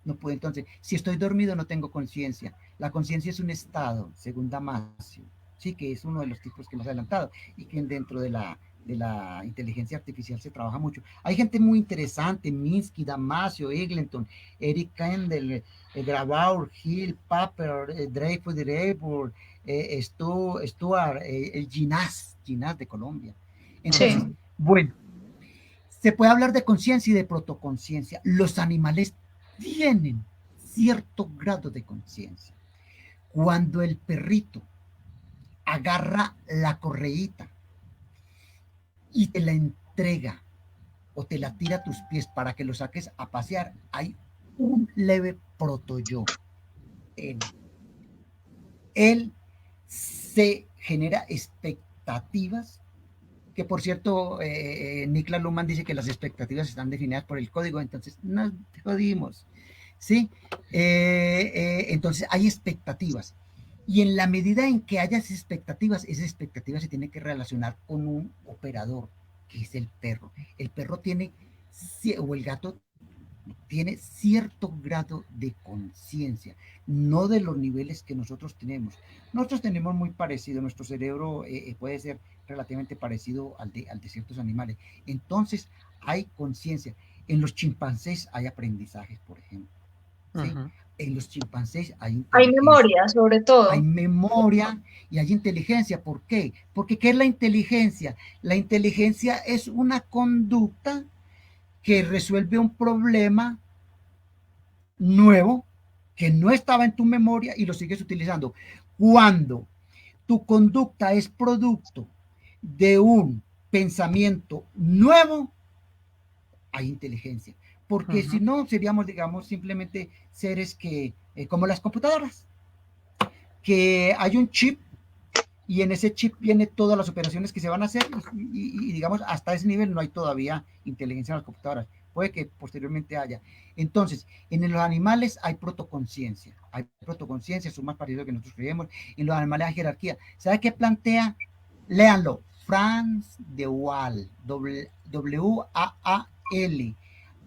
No puedo, entonces, si estoy dormido no tengo conciencia. La conciencia es un estado, según Damasio, sí, que es uno de los tipos que hemos adelantado, y que dentro de de la inteligencia artificial se trabaja mucho. Hay gente muy interesante, Minsky, Damasio, Eglinton, Eric Kandel, Grabau, Hill, Papper, Dreyfus, Stuart, el Ginás de Colombia. Entonces, Sí. bueno, se puede hablar de conciencia y de protoconciencia. Los animales tienen cierto grado de conciencia. Cuando el perrito agarra la correíta y te la entrega o te la tira a tus pies para que lo saques a pasear, hay un leve protoyo. Él se genera expectativas, que por cierto, Niklas Luhmann dice que las expectativas están definidas por el código, entonces nos jodimos, ¿sí? Entonces hay expectativas. Y en la medida en que haya esas expectativas se tienen que relacionar con un operador, que es el perro. El perro tiene, o el gato tiene cierto grado de conciencia, no de los niveles que nosotros tenemos. Nosotros tenemos muy parecido, nuestro cerebro puede ser relativamente parecido al de ciertos animales. Entonces hay conciencia. En los chimpancés hay aprendizajes, por ejemplo. ¿Sí? En los chimpancés hay memoria, sobre todo. Hay memoria y hay inteligencia. ¿Por qué? Porque ¿qué es la inteligencia? La inteligencia es una conducta que resuelve un problema nuevo que no estaba en tu memoria y lo sigues utilizando. Cuando tu conducta es producto de un pensamiento nuevo, hay inteligencia. Porque si no, seríamos, digamos, simplemente seres que, como las computadoras, que hay un chip y en ese chip viene todas las operaciones que se van a hacer y digamos, hasta ese nivel no hay todavía inteligencia en las computadoras. Puede que posteriormente haya. Entonces, en los animales hay protoconciencia. Son más parecidos que nosotros creemos. En los animales hay jerarquía. ¿Sabe qué plantea? Léanlo. Franz de Waal, W-A-A-L.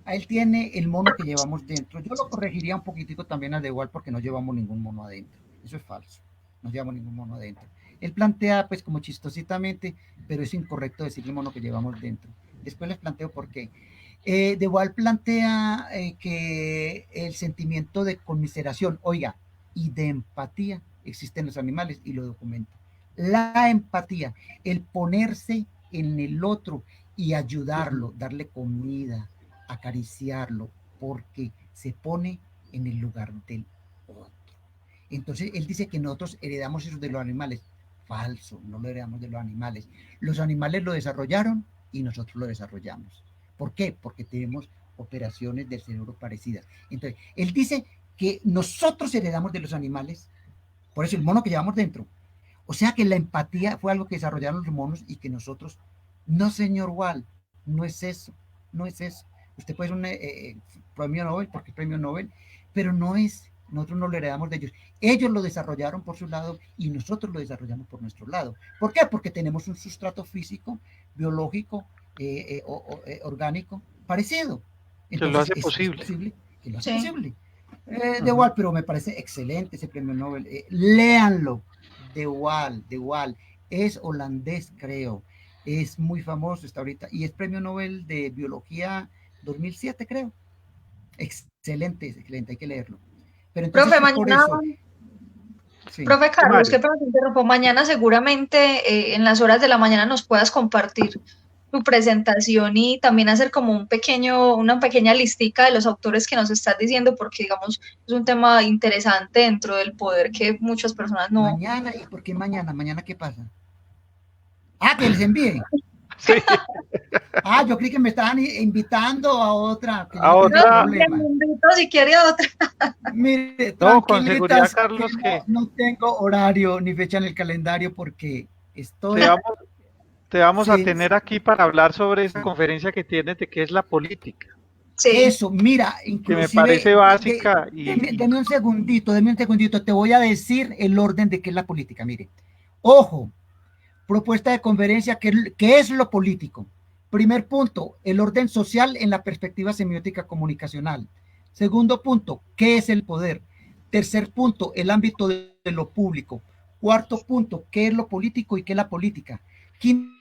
Él tiene el mono que llevamos dentro. Yo lo corregiría un poquitico también al de Waal porque no llevamos ningún mono adentro. Eso es falso. No llevamos ningún mono adentro. Él plantea, pues, como chistositamente, pero es incorrecto decir el mono que llevamos dentro. Después les planteo por qué. De Waal plantea que el sentimiento de conmiseración, oiga, y de empatía existe en los animales y lo documenta. La empatía, el ponerse en el otro y ayudarlo, darle comida, acariciarlo, porque se pone en el lugar del otro. Entonces, él dice que nosotros heredamos eso de los animales. Falso, no lo heredamos de los animales. Los animales lo desarrollaron y nosotros lo desarrollamos. ¿Por qué? Porque tenemos operaciones del cerebro parecidas. Entonces, él dice que nosotros heredamos de los animales, por eso el mono que llevamos dentro. O sea que la empatía fue algo que desarrollaron los monos y que nosotros, no señor Waal, no es eso, no es eso. Usted puede ser un premio Nobel porque es premio Nobel, pero no es, nosotros no lo heredamos de ellos. Ellos lo desarrollaron por su lado y nosotros lo desarrollamos por nuestro lado. ¿Por qué? Porque tenemos un sustrato físico, biológico, orgánico parecido. Entonces, que lo hace posible. posible. Es posible que lo hace posible. De Waal, pero me parece excelente ese premio Nobel. Léanlo. De Waal. Es holandés, creo. Es muy famoso, está ahorita. Y es premio Nobel de Biología 2007, creo. Excelente, hay que leerlo. Pero entonces, profe, mañana, por eso, sí. Profe Carlos, qué pena te interrumpo. Mañana seguramente en las horas de la mañana nos puedas compartir tu presentación y también hacer como una pequeña listica de los autores que nos estás diciendo, porque digamos es un tema interesante dentro del poder que muchas personas no. Mañana, ¿y por qué mañana? ¿Mañana qué pasa? Ah, que les envíe. Sí. Ah, yo creí que me estaban invitando a otra. A otra. No, si quiere otra. Mire, no, con seguridad, Carlos, que no tengo horario ni fecha en el calendario porque estoy. Te vamos a tener aquí para hablar sobre esta conferencia que tienes de qué es la política. Sí. Eso, mira, inclusive, que me parece básica. Deme un segundito, te voy a decir el orden de qué es la política. Mire, ojo, propuesta de conferencia, ¿qué es lo político? Primer punto, el orden social en la perspectiva semiótica comunicacional. Segundo punto, ¿qué es el poder? Tercer punto, el ámbito de lo público. Cuarto punto, ¿qué es lo político y qué es la política? Quinto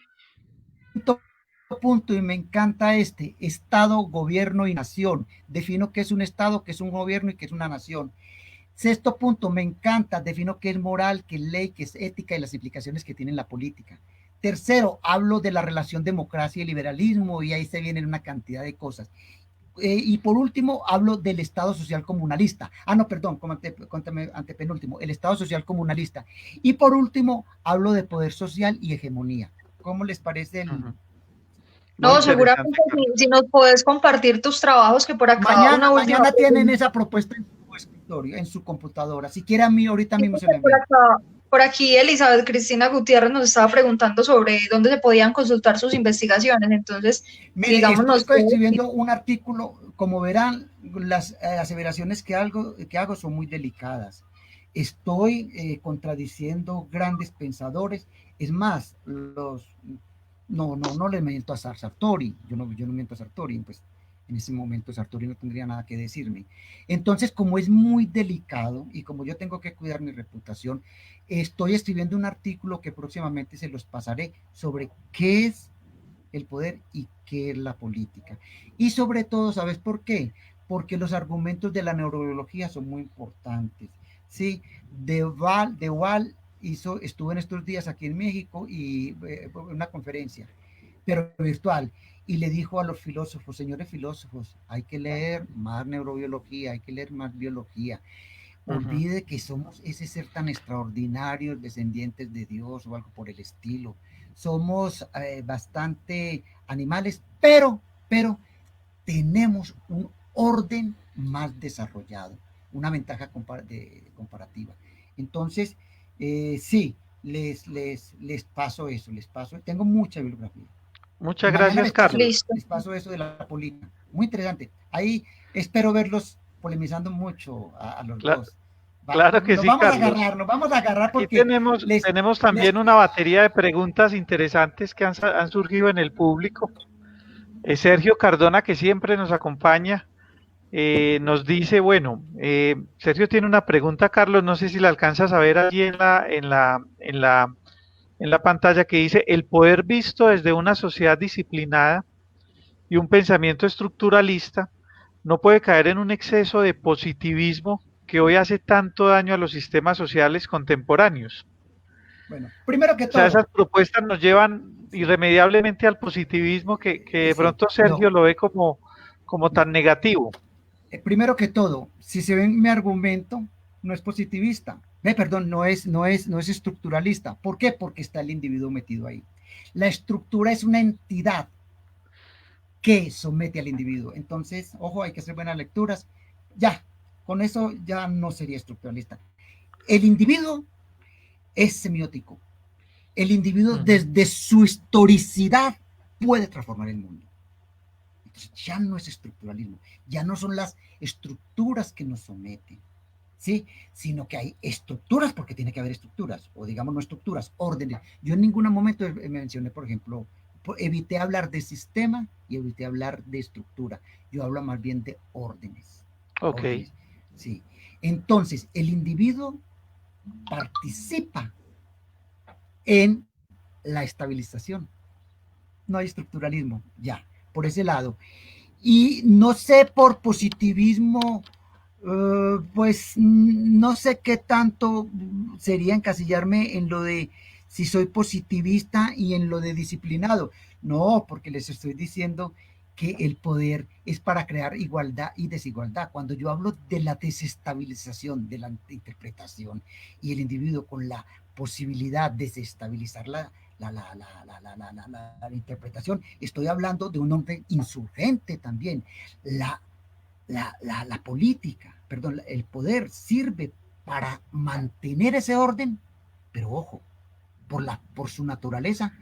punto, y me encanta este: Estado, gobierno y nación. Defino qué es un Estado, qué es un gobierno y qué es una nación. Sexto punto, me encanta, defino qué es moral, qué es ley, qué es ética y las implicaciones que tiene la política. Tercero, hablo de la relación democracia y liberalismo, y ahí se vienen una cantidad de cosas. Y por último, hablo del Estado social comunalista. No, perdón, como antepenúltimo, el Estado social comunalista. Y por último, hablo de poder social y hegemonía. ¿Cómo les parece el...? Muy No, interesante, seguramente Carlos. si nos puedes compartir tus trabajos, que por acá una última Mañana tienen pregunta. esa propuesta en su escritorio, en su computadora. Si quiere a mí, ahorita mismo se la Por envío. acá, por aquí Elizabeth Cristina Gutiérrez nos estaba preguntando sobre dónde se podían consultar sus investigaciones. Entonces, si Mire, digamos estoy nos puede decir. escribiendo un artículo. Como verán, las aseveraciones que hago son muy delicadas. Estoy contradiciendo grandes pensadores. Es más, no le miento a Sartori. Yo no miento a Sartori, pues en ese momento Sartori no tendría nada que decirme. Entonces, como es muy delicado y como yo tengo que cuidar mi reputación, estoy escribiendo un artículo que próximamente se los pasaré sobre qué es el poder y qué es la política. Y sobre todo, ¿sabes por qué? Porque los argumentos de la neurobiología son muy importantes. Sí, de Waal estuvo en estos días aquí en México y una conferencia, pero virtual, y le dijo a los filósofos: señores filósofos, hay que leer más neurobiología, hay que leer más biología. Ujú. Olvide que somos ese ser tan extraordinario, descendientes de Dios o algo por el estilo. Somos bastante animales, pero tenemos un orden más desarrollado, una ventaja comparativa. Entonces, sí, les paso eso, tengo mucha bibliografía. Y Muchas mañana gracias, Carlos. Listo. les paso eso de la política. Muy interesante. Ahí espero verlos polemizando mucho a los Cla- dos. claro que sí, Carlos. Nos vamos a agarrar Aquí porque tenemos les también una batería de preguntas interesantes que han surgido en el público. Sergio Cardona, que siempre nos acompaña, nos dice, bueno, Sergio tiene una pregunta, Carlos, no sé si la alcanzas a ver allí en la pantalla, que dice: el poder visto desde una sociedad disciplinada y un pensamiento estructuralista no puede caer en un exceso de positivismo que hoy hace tanto daño a los sistemas sociales contemporáneos. bueno, primero que O sea, todo, esas propuestas nos llevan sí, irremediablemente al positivismo que de sí, pronto Sergio no, lo ve como no. tan negativo. Primero que todo, si se ve mi argumento, no es positivista. Perdón, no es estructuralista. ¿Por qué? Porque está el individuo metido ahí. La estructura es una entidad que somete al individuo. Entonces, ojo, hay que hacer buenas lecturas. Ya, con eso ya no sería estructuralista. El individuo es semiótico. El individuo Uh -huh. desde su historicidad puede transformar el mundo. Entonces, ya no es estructuralismo, ya no son las estructuras que nos someten, ¿sí? Sino que hay estructuras, porque tiene que haber estructuras, o digamos no estructuras, órdenes. Yo en ningún momento mencioné, por ejemplo, evité hablar de sistema y evité hablar de estructura. Yo hablo más bien de órdenes. Ok. Órdenes, sí. Entonces, el individuo participa en la estabilización. No hay estructuralismo, ya, por ese lado. Y no sé, por positivismo, pues no sé qué tanto sería encasillarme en lo de si soy positivista y en lo de disciplinado. No, porque les estoy diciendo que el poder es para crear igualdad y desigualdad. Cuando yo hablo de la desestabilización, de la interpretación y el individuo con la posibilidad de desestabilizar la interpretación, estoy hablando de un hombre insurgente también. La política, perdón, el poder sirve para mantener ese orden, pero ojo, por su naturaleza,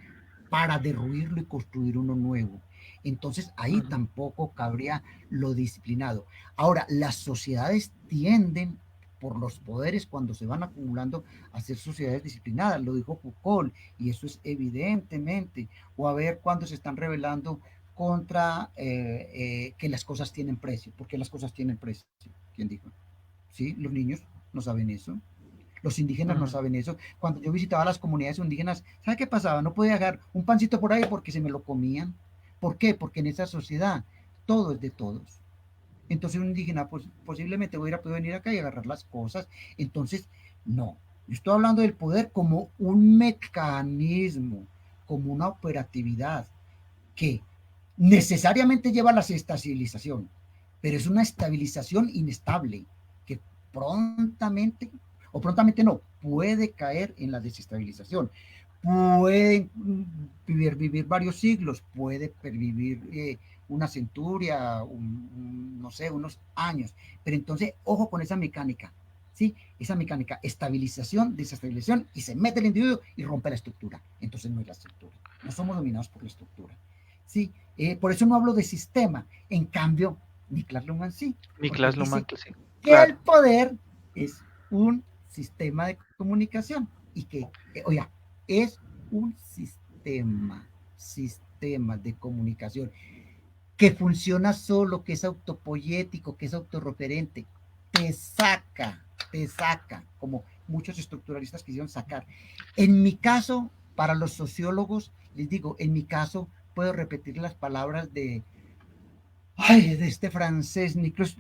para derruirlo y construir uno nuevo. Entonces ahí Uh -huh. tampoco cabría lo disciplinado. Ahora, las sociedades tienden por los poderes cuando se van acumulando a ser sociedades disciplinadas, lo dijo Foucault, y eso es evidentemente, o a ver cuando se están rebelando contra que las cosas tienen precio, porque las cosas tienen precio. ¿Quién dijo? ¿Sí? Los niños no saben eso. Los indígenas no saben eso. Cuando yo visitaba las comunidades indígenas, ¿sabe qué pasaba? No podía dejar un pancito por ahí porque se me lo comían. ¿Por qué? Porque en esa sociedad todo es de todos. Entonces un indígena pues, posiblemente hubiera podido venir acá y agarrar las cosas. Entonces, no. Yo estoy hablando del poder como un mecanismo, como una operatividad que necesariamente lleva a la estabilización, pero es una estabilización inestable que prontamente, o prontamente no, puede caer en la desestabilización. Puede vivir varios siglos, puede vivir una centuria, no sé, unos años, pero entonces, ojo con esa mecánica, ¿sí? Esa mecánica, estabilización, desestabilización, y se mete el individuo y rompe la estructura. Entonces no es la estructura, no somos dominados por la estructura, ¿sí? Por eso no hablo de sistema, en cambio, Niklas Luhmann sí. Niklas Luhmann, sí. Que claro, el poder es un sistema de comunicación y que, oiga, es un sistema de comunicación que funciona solo, que es autopoyético, que es autorreferente, te saca, como muchos estructuralistas quisieron sacar. En mi caso, para los sociólogos, les digo, en mi caso, puedo repetir las palabras de este francés, Niklas,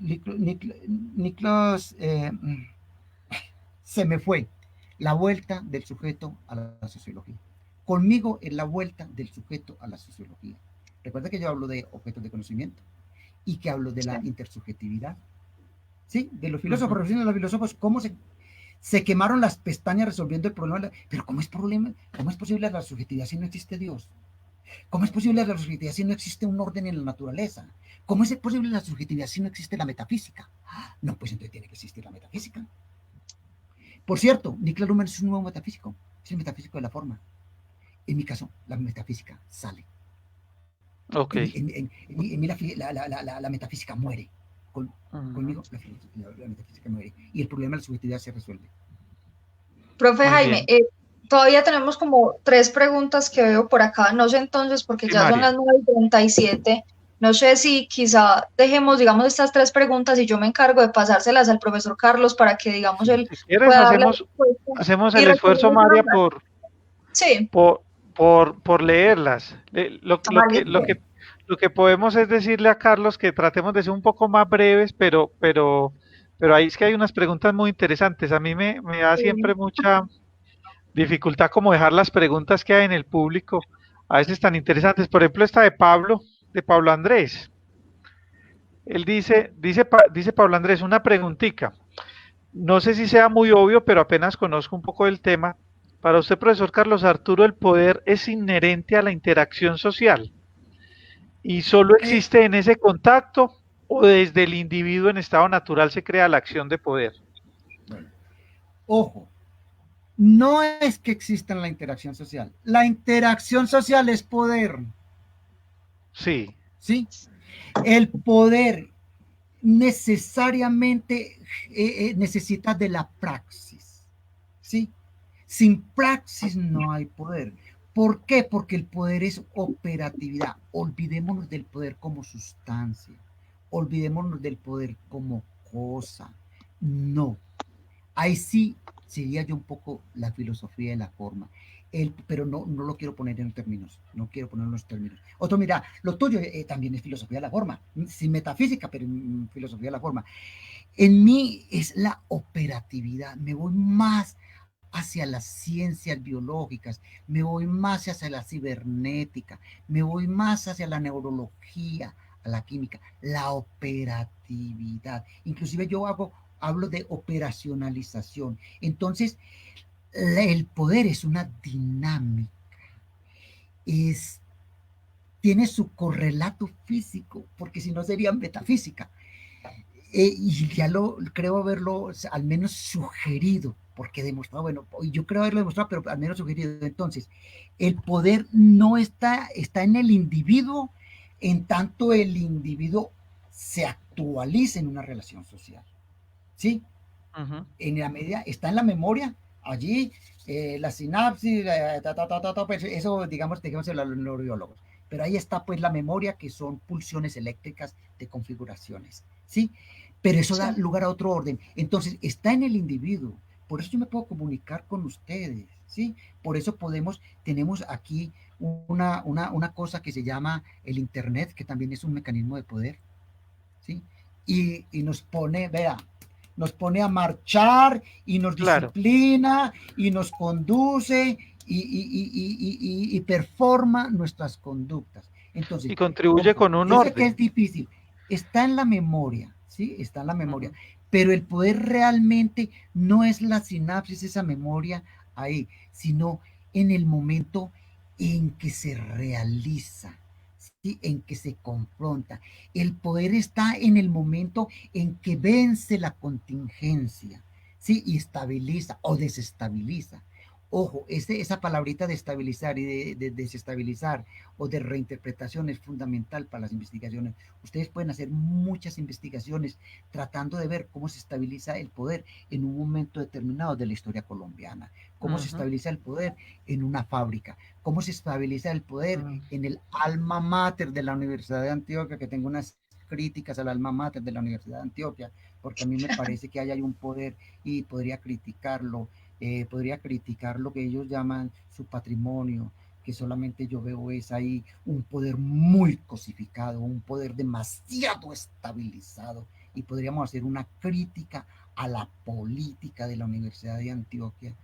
se me fue, la vuelta del sujeto a la sociología. Conmigo es la vuelta del sujeto a la sociología. Recuerda que yo hablo de objetos de conocimiento y que hablo de la intersubjetividad. ¿Sí? De los filósofos, de los filósofos, cómo se quemaron las pestañas resolviendo el problema. Pero ¿cómo es posible la subjetividad si no existe Dios? ¿Cómo es posible la subjetividad si no existe un orden en la naturaleza? ¿Cómo es posible la subjetividad si no existe la metafísica? No, pues entonces tiene que existir la metafísica. Por cierto, Niklas Luhmann es un nuevo metafísico, es el metafísico de la forma. En mi caso, la metafísica sale. Okay. En mí la metafísica muere. Conmigo la metafísica muere. Y el problema de la subjetividad se resuelve. Profe Jaime, todavía tenemos como 3 preguntas que veo por acá. No sé entonces, porque ya son las 9:37. No sé si quizá dejemos, digamos, estas 3 preguntas y yo me encargo de pasárselas al profesor Carlos para que, digamos, él si quieres, hacemos el esfuerzo, María, por leerlas. Lo que podemos es decirle a Carlos que tratemos de ser un poco más breves, pero ahí es que hay unas preguntas muy interesantes. A mí me da siempre mucha dificultad como dejar las preguntas que hay en el público, a veces tan interesantes. Por ejemplo, esta de Pablo Andrés. Él dice Pablo Andrés, una preguntita. No sé si sea muy obvio, pero apenas conozco un poco del tema. Para usted, profesor Carlos Arturo, ¿el poder es inherente a la interacción social? ¿Y solo existe en ese contacto o desde el individuo en estado natural se crea la acción de poder? Bueno, ojo, no es que exista la interacción social. La interacción social es poder. Sí. ¿Sí? El poder necesariamente necesita de la praxis. ¿Sí? Sin praxis no hay poder. ¿Por qué? Porque el poder es operatividad. Olvidémonos del poder como sustancia. Olvidémonos del poder como cosa. No. Ahí sí sería yo un poco la filosofía de la forma. Pero no lo quiero poner en términos. No quiero poner en los términos. Otro, mira, lo tuyo también es filosofía de la forma. Sin metafísica, pero filosofía de la forma. En mí es la operatividad. Me voy más hacia las ciencias biológicas, me voy más hacia la cibernética, me voy más hacia la neurología, a la química, la operatividad. Inclusive yo hablo de operacionalización. Entonces, el poder es una dinámica, tiene su correlato físico, porque si no sería metafísica. Y ya creo haberlo al menos sugerido, porque demostrado, bueno, yo creo haberlo demostrado, pero al menos sugerido. Entonces, el poder no está en el individuo, en tanto el individuo se actualiza en una relación social. ¿Sí? En la medida, está en la memoria, allí, la sinapsis, pues eso, digamos los neurobiólogos. Pero ahí está pues la memoria, que son pulsiones eléctricas de configuraciones, ¿sí? Pero eso da lugar a otro orden. Entonces, está en el individuo, Por eso yo me puedo comunicar con ustedes, ¿sí? Por eso tenemos aquí una cosa que se llama el Internet, que también es un mecanismo de poder, ¿sí? Y nos pone, vea, nos pone a marchar y nos disciplina y nos conduce y performa nuestras conductas. Entonces, y contribuye con un orden. Sé que es difícil, está en la memoria, ¿sí? Está en la memoria, pero el poder realmente no es la sinapsis, esa memoria ahí, sino en el momento en que se realiza, ¿sí? En que se confronta. El poder está en el momento en que vence la contingencia, ¿sí? Y estabiliza o desestabiliza. Ojo, esa palabrita de estabilizar y de desestabilizar o de reinterpretación es fundamental para las investigaciones. Ustedes pueden hacer muchas investigaciones tratando de ver cómo se estabiliza el poder en un momento determinado de la historia colombiana, cómo se estabiliza el poder en una fábrica, cómo se estabiliza el poder en el alma mater de la Universidad de Antioquia, que tengo unas críticas al alma mater de la Universidad de Antioquia, porque a mí me parece que hay un poder y podría criticarlo que ellos llaman su patrimonio, que solamente yo veo es ahí un poder muy cosificado, un poder demasiado estabilizado, y podríamos hacer una crítica a la política de la Universidad de Antioquia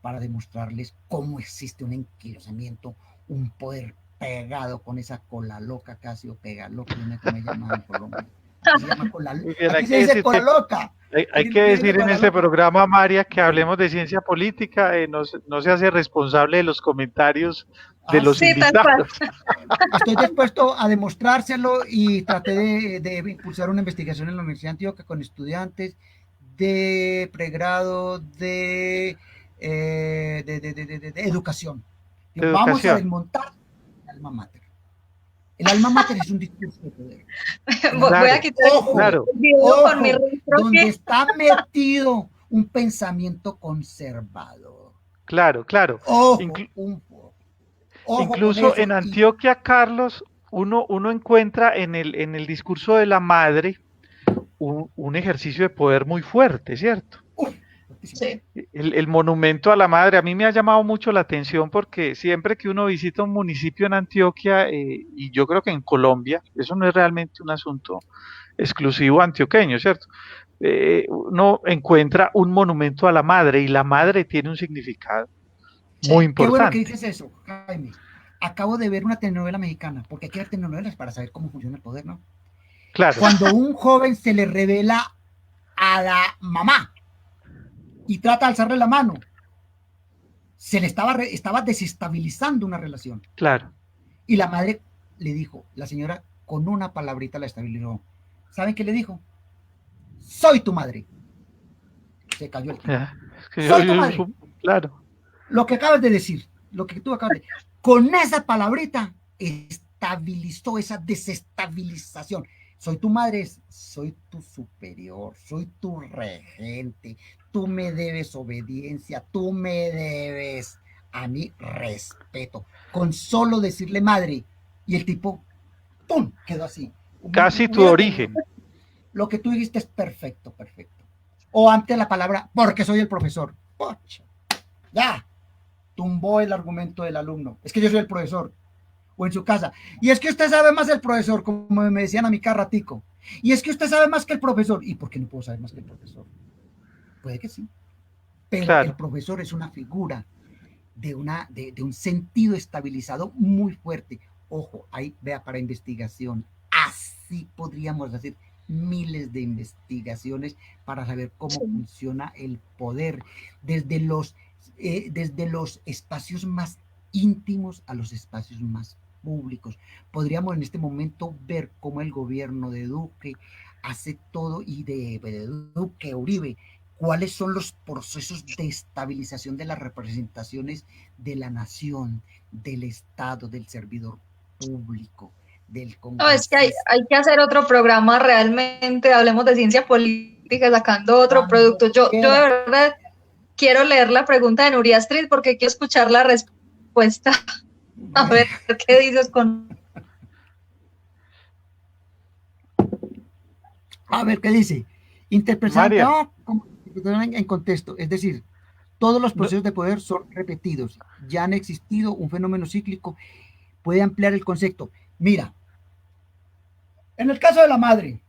para demostrarles cómo existe un enquilosamiento, un poder pegado con esa cola loca casi, o pega loca, no sé cómo se llama en Colombia. Aquí se llama cola loca. Aquí se dice cola loca. Hay que decir en este programa, María, que hablemos de ciencia política, no se hace responsable de los comentarios de los invitados. Estoy dispuesto a demostrárselo y traté de impulsar una investigación en la Universidad de Antioquia con estudiantes de pregrado de educación. Vamos a desmontar el alma mater. El alma mater es un discurso de poder. Voy a quitar el video con mi rostro donde está metido un pensamiento conservador. Claro. Ojo, incluso en Antioquia, Carlos, uno encuentra en el discurso de la madre un ejercicio de poder muy fuerte, ¿cierto? Sí. El monumento a la madre a mí me ha llamado mucho la atención porque siempre que uno visita un municipio en Antioquia, y yo creo que en Colombia, eso no es realmente un asunto exclusivo antioqueño, ¿cierto? Uno encuentra un monumento a la madre y la madre tiene un significado muy importante. Qué bueno que dices eso, Jaime. Acabo de ver una telenovela mexicana, porque hay que ver telenovelas para saber cómo funciona el poder, ¿no? Claro. Cuando un joven se le revela a la mamá y trata de alzarle la mano, se le estaba desestabilizando una relación. Claro. Y la madre le dijo, la señora con una palabrita la estabilizó. ¿Saben qué le dijo? Soy tu madre. Se cayó el tipo. Soy tu madre. Claro. Lo que acabas de decir, lo que tú acabas de decir, con esa palabrita estabilizó esa desestabilización. Soy tu madre, soy tu superior, soy tu regente, tú me debes obediencia, tú me debes a mí respeto. Con solo decirle madre, y el tipo, ¡pum!, quedó así. Casi tu origen. Lo que tú dijiste es perfecto. O ante la palabra, porque soy el profesor. ¡Pocha! Ya, tumbó el argumento del alumno. Es que yo soy el profesor. O en su casa. Y es que usted sabe más el profesor, como me decían a mí cada ratico. Y es que usted sabe más que el profesor. ¿Y por qué no puedo saber más que el profesor? Puede que sí. Pero claro, el profesor es una figura de un sentido estabilizado muy fuerte. Ojo, ahí vea, para investigación. Así podríamos hacer miles de investigaciones para saber cómo funciona el poder. Desde los espacios más íntimos a los espacios más públicos. Podríamos en este momento ver cómo el gobierno de Duque hace todo, y de Duque, Uribe, cuáles son los procesos de estabilización de las representaciones de la nación, del Estado, del servidor público, del Congreso. No, es que hay que hacer otro programa realmente, hablemos de ciencia política, sacando otro producto. Yo de verdad quiero leer la pregunta de Nuria Street porque quiero escuchar la respuesta. A ver, ¿qué dices con...? A ver, ¿qué dice? Interpretar en contexto, es decir, Todos los procesos de poder son repetidos. Ya han existido un fenómeno cíclico. Puede ampliar el concepto. Mira, en el caso de la madre,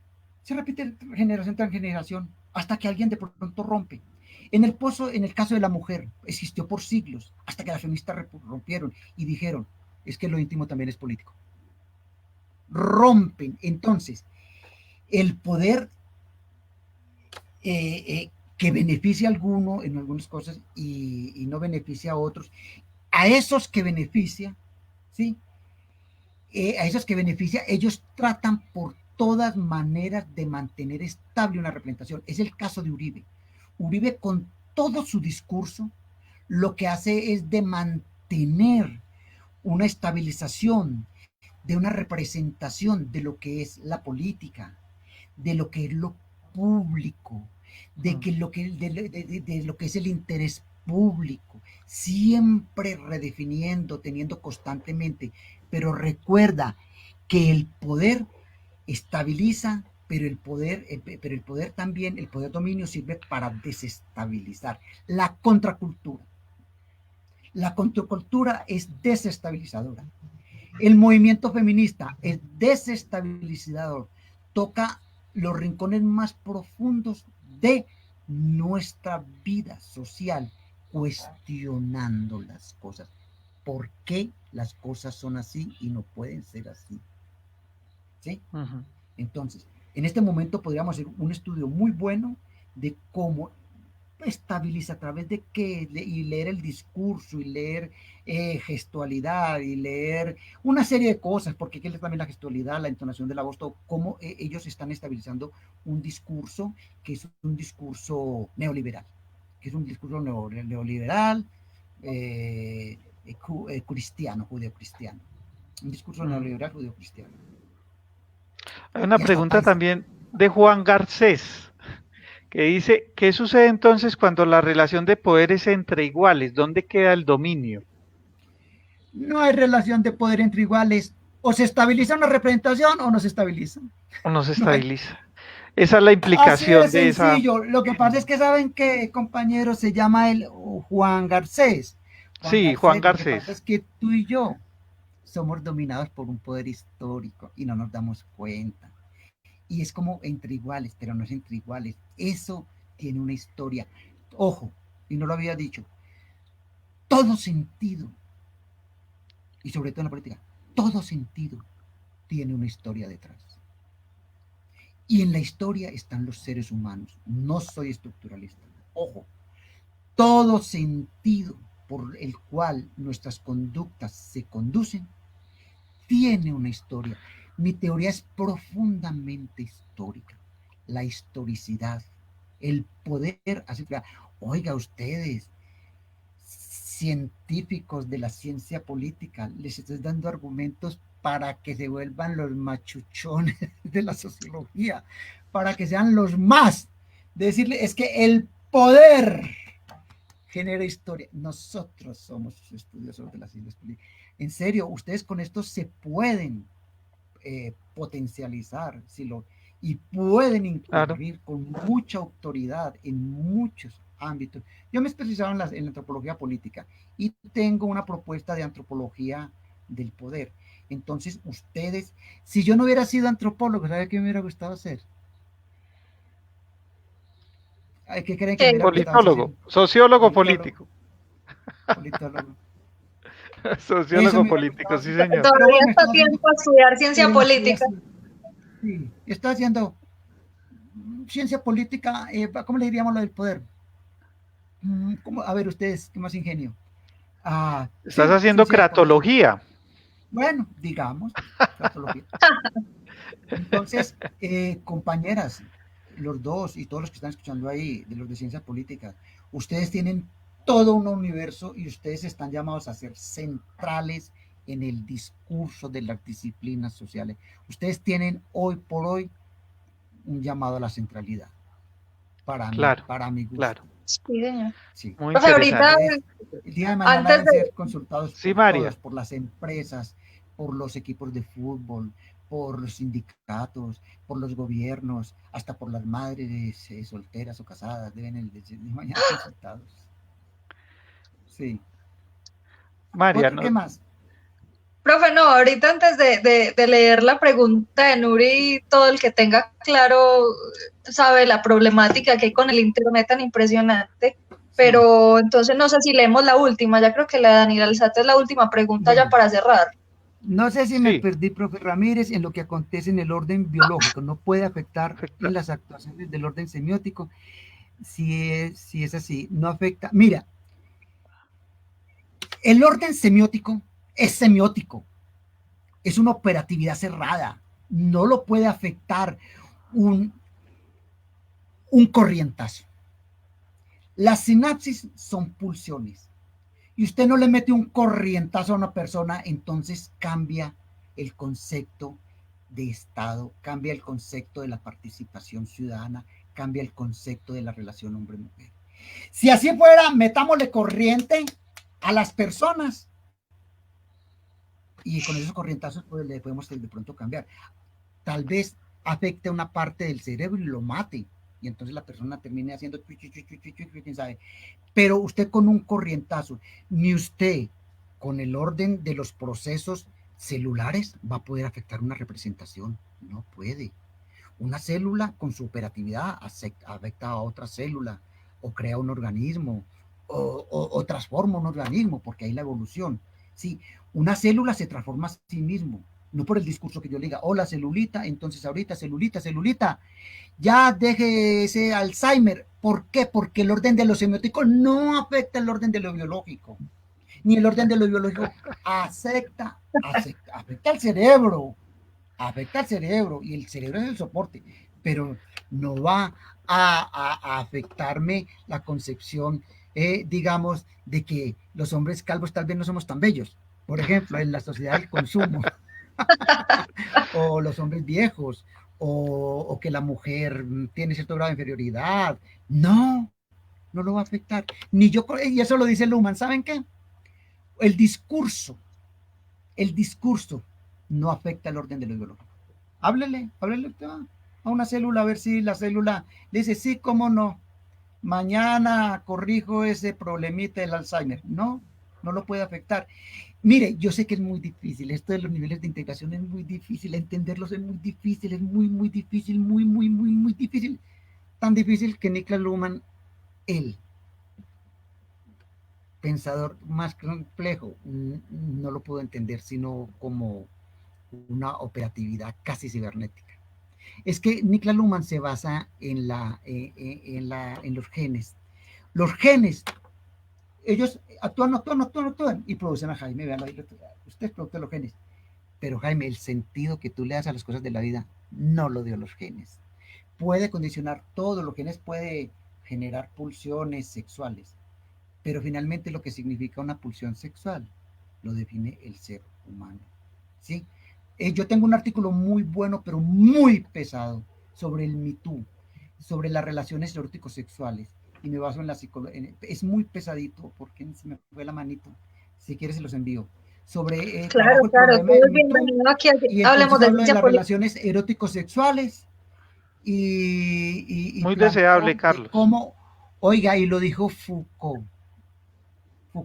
se repite de generación tras generación hasta que alguien de pronto rompe. En el caso de la mujer, existió por siglos hasta que las feministas rompieron y dijeron, es que lo íntimo también es político. Rompen. Entonces, el poder que beneficia a alguno en algunas cosas y no beneficia a otros, a esos que beneficia, ¿sí? A esos que beneficia, ellos tratan por todas maneras de mantener estable una representación. Es el caso de Uribe. Uribe, con todo su discurso, lo que hace es de mantener una estabilización, de una representación de lo que es la política, de lo que es lo público, de lo que es el interés público, siempre redefiniendo, teniendo constantemente. Pero recuerda que el poder estabiliza, pero el poder también, el poder dominio sirve para desestabilizar. La contracultura es desestabilizadora. El movimiento feminista es desestabilizador, toca los rincones más profundos de nuestra vida social, cuestionando las cosas. ¿Por qué las cosas son así y no pueden ser así? ¿Sí? Uh-huh. Entonces, en este momento podríamos hacer un estudio muy bueno de cómo estabiliza a través de qué, y leer el discurso y leer gestualidad y leer una serie de cosas, porque aquí también la gestualidad, la entonación de la voz, todo, cómo ellos están estabilizando un discurso que es un discurso neoliberal, neoliberal cristiano, judeocristiano, un discurso neoliberal judeocristiano. Hay una pregunta también de Juan Garcés, que dice, ¿qué sucede entonces cuando la relación de poder es entre iguales? ¿Dónde queda el dominio? No hay relación de poder entre iguales. O se estabiliza una representación o no se estabiliza. O no se estabiliza. Esa es la implicación así de sencillo. esa. Lo que pasa es que saben que, compañero, se llama el Juan Garcés. Juan Garcés. Lo que pasa es que tú y yo somos dominados por un poder histórico y no nos damos cuenta. Y es como entre iguales, pero no es entre iguales. Eso tiene una historia. Ojo, y no lo había dicho, todo sentido, y sobre todo en la política, todo sentido tiene una historia detrás. Y en la historia están los seres humanos. No soy estructuralista. Ojo, todo sentido por el cual nuestras conductas se conducen tiene una historia. Mi teoría es profundamente histórica. La historicidad, el poder hacer. Oiga, ustedes, científicos de la ciencia política, les estoy dando argumentos para que se vuelvan los machuchones de la sociología, para que sean los más. De decirle, es que el poder genera historia. Nosotros somos estudiosos de las ciencias políticas. En serio, ustedes con esto se pueden potencializar y pueden incurrir con mucha autoridad en muchos ámbitos. Yo me he especializado en la antropología política y tengo una propuesta de antropología del poder. Entonces, ustedes, si yo no hubiera sido antropólogo, ¿sabe qué me hubiera gustado hacer? ¿Qué creen que me hubiera politólogo, gustado sociólogo político. Politólogo. Sociólogo político, sí, señor. Todavía está tiempo a estudiar ciencia política. Sí, está haciendo ciencia política, ¿cómo le diríamos lo del poder? A ver, ustedes, ¿qué más ingenio? Estás haciendo cratología. Política. Bueno, digamos, cratología. Entonces, compañeras, los dos y todos los que están escuchando ahí, de los de ciencia política, ustedes tienen todo un universo y ustedes están llamados a ser centrales en el discurso de las disciplinas sociales. Ustedes tienen hoy por hoy un llamado a la centralidad. Para mi gusto. Claro. Sí, señor. Sí. Muy ahorita, el día de mañana deben ser consultados por las empresas, por los equipos de fútbol, por los sindicatos, por los gobiernos, hasta por las madres solteras o casadas, deben el de mañana consultados. Sí. María, ¿Qué más? Profe, no, ahorita antes de leer la pregunta de Nuri, todo el que tenga claro sabe la problemática que hay con el internet tan impresionante, pero entonces no sé si leemos la última, ya creo que la de Daniel Alzate es la última pregunta ya para cerrar. No sé si me perdí, profe Ramírez, en lo que acontece en el orden biológico, no puede afectar en las actuaciones del orden semiótico, si es así, no afecta. Mira, el orden semiótico es semiótico, es una operatividad cerrada, no lo puede afectar un corrientazo. Las sinapsis son pulsiones y usted no le mete un corrientazo a una persona, entonces cambia el concepto de Estado, cambia el concepto de la participación ciudadana, cambia el concepto de la relación hombre-mujer. Si así fuera, metámosle corriente a las personas y con esos corrientazos pues, le podemos de pronto cambiar. Tal vez afecte a una parte del cerebro y lo mate, y entonces la persona termine haciendo quién sabe. Pero usted con un corrientazo, ni usted con el orden de los procesos celulares va a poder afectar una representación, no puede. Una célula con su operatividad afecta a otra célula, o crea un organismo, o transforma un organismo, porque hay la evolución. Sí, una célula se transforma a sí mismo, no por el discurso que yo le diga, hola celulita, entonces ahorita celulita, ya deje ese Alzheimer. ¿Por qué? Porque el orden de lo semiótico no afecta el orden de lo biológico, ni el orden de lo biológico afecta al cerebro, y el cerebro es el soporte, pero no va a afectarme la concepción, digamos, de que los hombres calvos tal vez no somos tan bellos, por ejemplo, en la sociedad del consumo, o los hombres viejos, o que la mujer tiene cierto grado de inferioridad. No, no lo va a afectar. Ni yo, y eso lo dice Luhmann, ¿saben qué? El discurso no afecta el orden de lo biológico. Háblele a una célula a ver si la célula le dice, sí, cómo no, mañana corrijo ese problemita del Alzheimer. No, no lo puede afectar. Mire, yo sé que es muy difícil, esto de los niveles de integración es muy difícil, entenderlos es muy difícil, es muy difícil, muy difícil. Tan difícil que Niklas Luhmann, él, pensador más complejo, no lo puedo entender sino como una operatividad casi cibernética. Es que Niklas Luhmann se basa en los genes. Los genes, ellos actúan y producen a Jaime. Vean, usted es producto de los genes. Pero Jaime, el sentido que tú le das a las cosas de la vida no lo dio los genes. Puede condicionar todo, los genes puede generar pulsiones sexuales, pero finalmente lo que significa una pulsión sexual lo define el ser humano. ¿Sí? Yo tengo un artículo muy bueno, pero muy pesado, sobre el Me Too, sobre las relaciones erótico-sexuales, y me baso en la psicología. Es muy pesadito, porque se me fue la manito. Si quieres se los envío. Sobre claro, el problema del Me Too, aquí y hablemos entonces de hablo de ciencia las política. relaciones erótico-sexuales, y muy deseable, planteo de Carlos. cómo, oiga, y lo dijo Foucault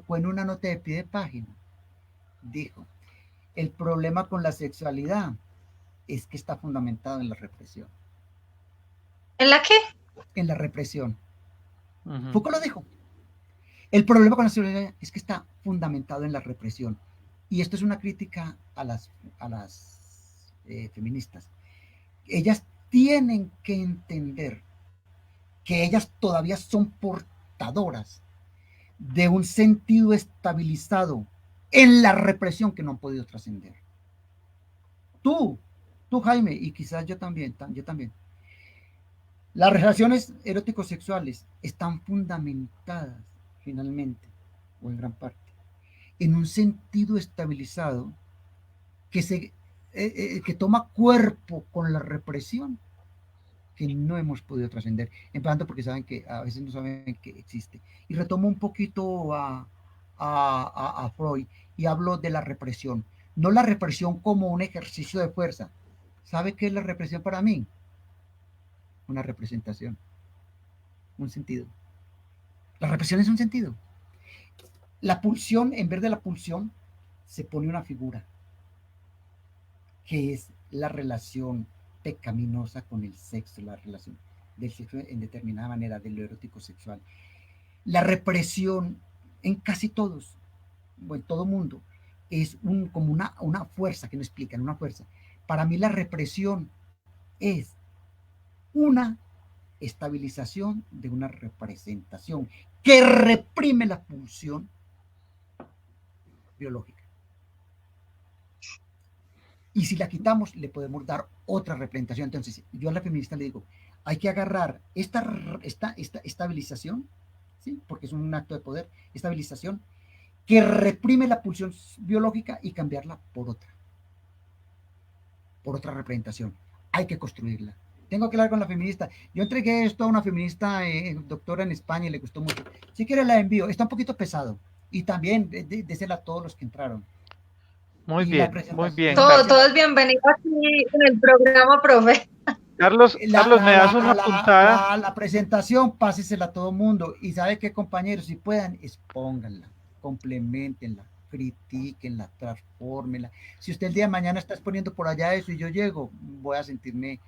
en una nota de pie de página, dijo, el problema con la sexualidad es que está fundamentado en la represión. ¿En la qué? En la represión. Foucault lo dijo. El problema con la sexualidad es que está fundamentado en la represión. Y esto es una crítica a las feministas. Ellas tienen que entender que ellas todavía son portadoras de un sentido estabilizado en la represión que no han podido trascender. Tú, Jaime, y quizás yo también. Las relaciones erótico-sexuales están fundamentadas, finalmente, o en gran parte, en un sentido estabilizado que toma cuerpo con la represión que no hemos podido trascender, en tanto porque saben que a veces no saben que existe. Y retomo un poquito a Freud y hablo de la represión. No la represión como un ejercicio de fuerza. ¿Sabe qué es la represión para mí? Una representación, un sentido. La represión es un sentido. la pulsión, en vez de la pulsión, se pone una figura, que es la relación pecaminosa con el sexo, la relación del sexo en determinada manera, de lo erótico sexual. La represión en casi todos, o en todo mundo, es como una fuerza, que no explican, una fuerza. Para mí la represión es una estabilización de una representación que reprime la pulsión biológica. Y si la quitamos, le podemos dar otra representación. Entonces, yo a la feminista le digo, hay que agarrar esta estabilización, ¿sí? Porque es un acto de poder, estabilización, que reprime la pulsión biológica y cambiarla por otra representación. Hay que construirla. Tengo que hablar con la feminista. Yo entregué esto a una feminista doctora en España y le gustó mucho. Si quiere la envío. Está un poquito pesado. Y también désela a todos los que entraron. Muy bien, muy bien. Todo es bienvenido aquí en el programa, profe. Carlos, me das una puntada. La presentación, pásesela a todo mundo. Y sabe qué, compañeros, si puedan, expónganla, complementenla, critíquenla, transfórmenla. Si usted el día de mañana está exponiendo por allá eso y yo llego, voy a sentirme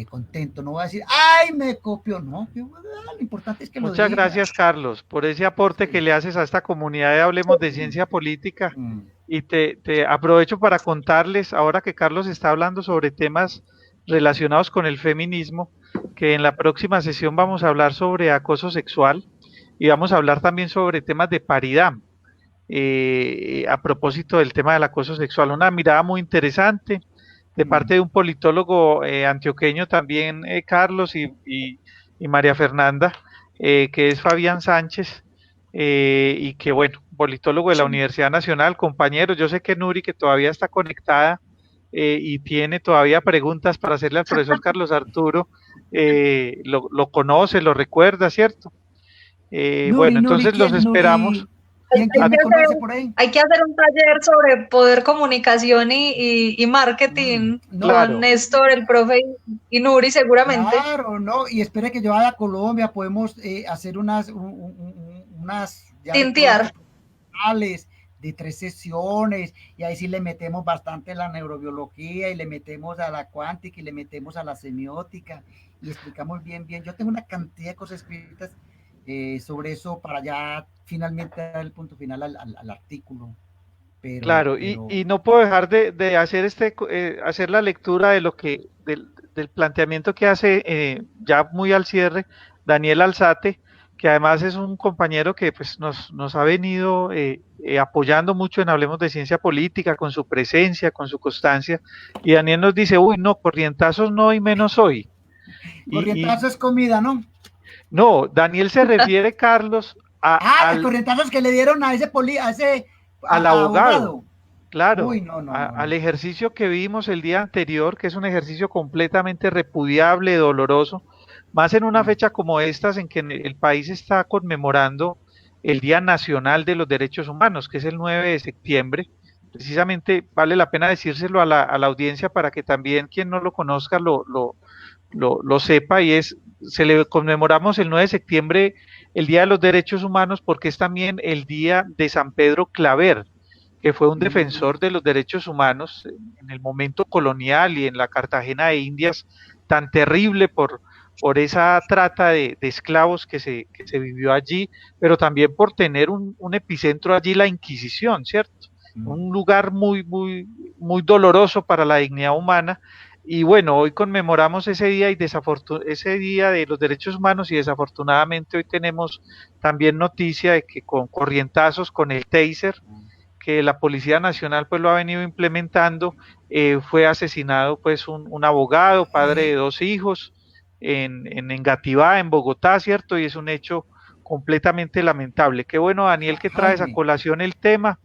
contento. No voy a decir, ¡ay, me copió! No, lo importante es que lo diga. Muchas gracias, Carlos, por ese aporte que le haces a esta comunidad de Hablemos de Ciencia Política. Y te aprovecho para contarles, ahora que Carlos está hablando sobre temas relacionados con el feminismo, que en la próxima sesión vamos a hablar sobre acoso sexual y vamos a hablar también sobre temas de paridad, a propósito del tema del acoso sexual. Una mirada muy interesante de parte de un politólogo antioqueño también, Carlos, y María Fernanda, que es Fabián Sánchez, y que bueno, politólogo de la Universidad Nacional, compañeros. Yo sé que Nuri, que todavía está conectada y tiene todavía preguntas para hacerle al profesor Carlos Arturo, lo conoce, lo recuerda, ¿cierto? Bueno, entonces los esperamos. Hay que hacer un taller sobre poder, comunicación y marketing con Néstor, el profe y Nuri, seguramente. Claro, ¿no? Y espere que yo vaya a Colombia, podemos hacer unas tintear de 3 sesiones, y ahí sí le metemos bastante la neurobiología, y le metemos a la cuántica, y le metemos a la semiótica, y explicamos bien. Yo tengo una cantidad de cosas escritas sobre eso para ya finalmente dar el punto final al artículo. Claro, y no puedo dejar de hacer hacer la lectura de del planteamiento que hace ya muy al cierre Daniel Alzate, que además es un compañero que pues nos ha venido apoyando mucho en Hablemos de Ciencia Política, con su presencia, con su constancia, y Daniel nos dice, uy, no, corrientazos no y menos hoy. Corrientazos es comida, ¿no? No, Daniel se refiere, Carlos, los corrientazos que le dieron a ese al abogado. Claro, Uy, no. Al ejercicio que vimos el día anterior, que es un ejercicio completamente repudiable, doloroso, más en una fecha como estas en que el país está conmemorando el Día Nacional de los Derechos Humanos, que es el 9 de septiembre. Precisamente vale la pena decírselo a la audiencia para que también quien no lo conozca lo sepa, y conmemoramos el 9 de septiembre el Día de los Derechos Humanos porque es también el día de San Pedro Claver, que fue un defensor de los derechos humanos en el momento colonial y en la Cartagena de Indias tan terrible por esa trata de esclavos que se vivió allí, pero también por tener un epicentro allí, la Inquisición, ¿cierto? Un lugar muy doloroso para la dignidad humana. Y bueno, hoy conmemoramos ese día ese día de los derechos humanos, y desafortunadamente hoy tenemos también noticia de que con corrientazos, con el taser, que la Policía Nacional pues lo ha venido implementando, fue asesinado pues un abogado, padre de 2 hijos, en Engativá, en Bogotá, ¿cierto? Y es un hecho completamente lamentable. Qué bueno, Daniel, que traes a colación el tema.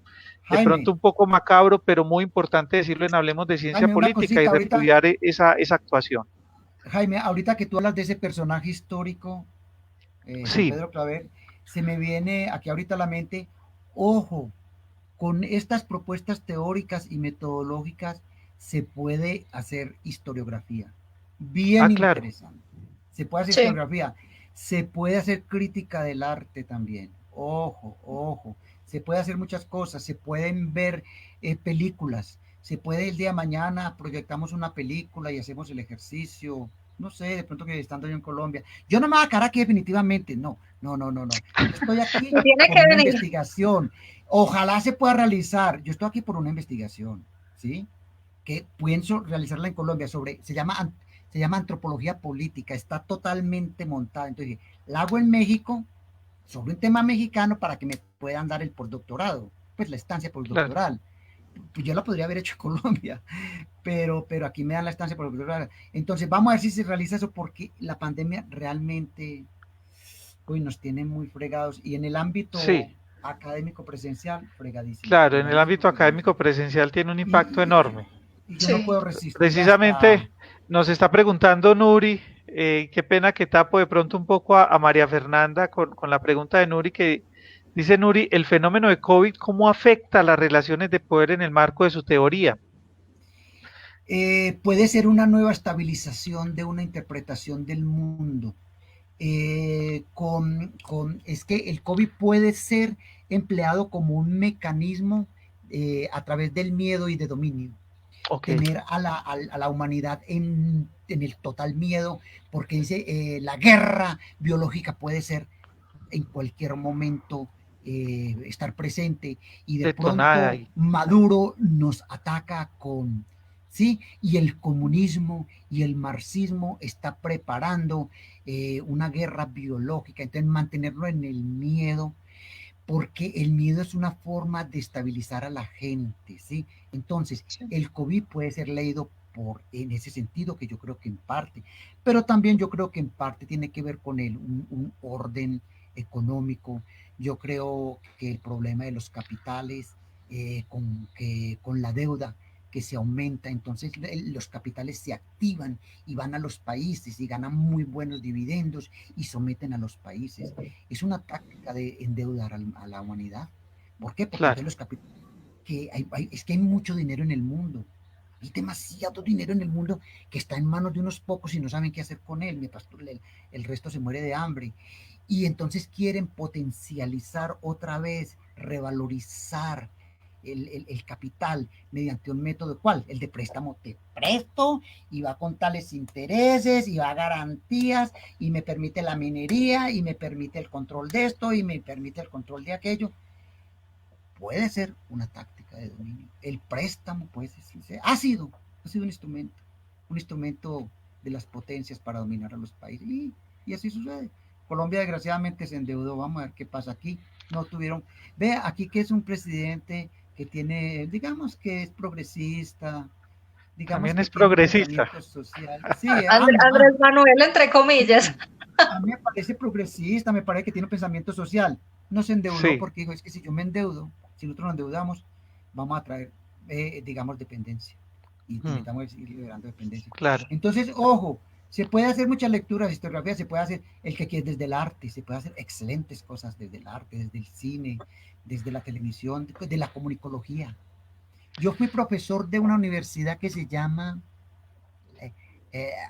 De pronto un poco macabro, pero muy importante decirlo en Hablemos de Ciencia Política, y repudiar esa actuación. Jaime, ahorita que tú hablas de ese personaje histórico, sí. Pedro Claver, se me viene aquí ahorita a la mente, ojo, con estas propuestas teóricas y metodológicas se puede hacer historiografía. Bien interesante. Se puede hacer historiografía, se puede hacer crítica del arte también. ojo, se puede hacer muchas cosas, se pueden ver películas, se puede el día de mañana proyectamos una película y hacemos el ejercicio, no sé, de pronto que estando yo en Colombia, yo no me voy a quedar aquí definitivamente, no, yo estoy aquí Tiene por que una venir. investigación, ojalá se pueda realizar, yo estoy aquí por una investigación, ¿sí? Que pienso realizarla en Colombia se llama antropología política, está totalmente montada, entonces la hago en México sobre un tema mexicano para que me puedan dar el postdoctorado, pues la estancia claro. postdoctoral. Pues yo la podría haber hecho en Colombia, pero aquí me dan la estancia postdoctoral. Entonces vamos a ver si se realiza eso porque la pandemia realmente hoy nos tiene muy fregados y en el ámbito Sí, académico presencial, fregadísimos, claro, en el fregadísimos, ámbito académico fregadísimos. presencial tiene un impacto Y, enorme. y yo no Sí. puedo resistir hasta... Precisamente nos está preguntando Nuri, qué pena que tapo de pronto un poco a María Fernanda con la pregunta de Nuri, que dice Nuri, el fenómeno de COVID, ¿cómo afecta las relaciones de poder en el marco de su teoría? Puede ser una nueva estabilización de una interpretación del mundo. Es que el COVID puede ser empleado como un mecanismo a través del miedo y de dominio. Ok, Tener a la humanidad en el total miedo, porque dice, la guerra biológica puede ser en cualquier momento estar presente y de detonada pronto y Maduro nos ataca con, ¿sí? Y el comunismo y el marxismo está preparando una guerra biológica, entonces mantenerlo en el miedo, porque el miedo es una forma de estabilizar a la gente, ¿sí? Entonces, Sí. el COVID puede ser leído en ese sentido, que yo creo que en parte, pero también yo creo que en parte tiene que ver con un orden económico. Yo creo que el problema de los capitales, con la deuda que se aumenta, entonces los capitales se activan y van a los países y ganan muy buenos dividendos y someten a los países. Es una táctica de endeudar a la humanidad. ¿Por qué? Porque entonces claro, los capitales, es que hay mucho dinero en el mundo. Hay demasiado dinero en el mundo que está en manos de unos pocos y no saben qué hacer con él. El resto se muere de hambre. Y entonces quieren potencializar otra vez, revalorizar el capital mediante un método, ¿cuál? El de préstamo. Te presto y va con tales intereses y va a garantías y me permite la minería y me permite el control de esto y me permite el control de aquello. Puede ser una táctica de dominio. El préstamo, pues, ha sido un instrumento de las potencias para dominar a los países. Y así sucede. Colombia desgraciadamente se endeudó, vamos a ver qué pasa aquí. No tuvieron, ve aquí que es un presidente que tiene, digamos que es progresista, digamos también que es tiene un progresista. pensamiento social. Sí, amo, Andrés Manuel, entre comillas. a mí me parece progresista, me parece que tiene un pensamiento social. No se endeudó Sí, porque dijo, es que si yo me endeudo, si nosotros nos endeudamos, vamos a traer, digamos, dependencia. Y mm, necesitamos ir liberando dependencia. claro. Entonces, ojo, se puede hacer muchas lecturas, historiografía, se puede hacer el que quiere desde el arte, se puede hacer excelentes cosas desde el arte, desde el cine, desde la televisión, de la comunicología. Yo fui profesor de una universidad que se llama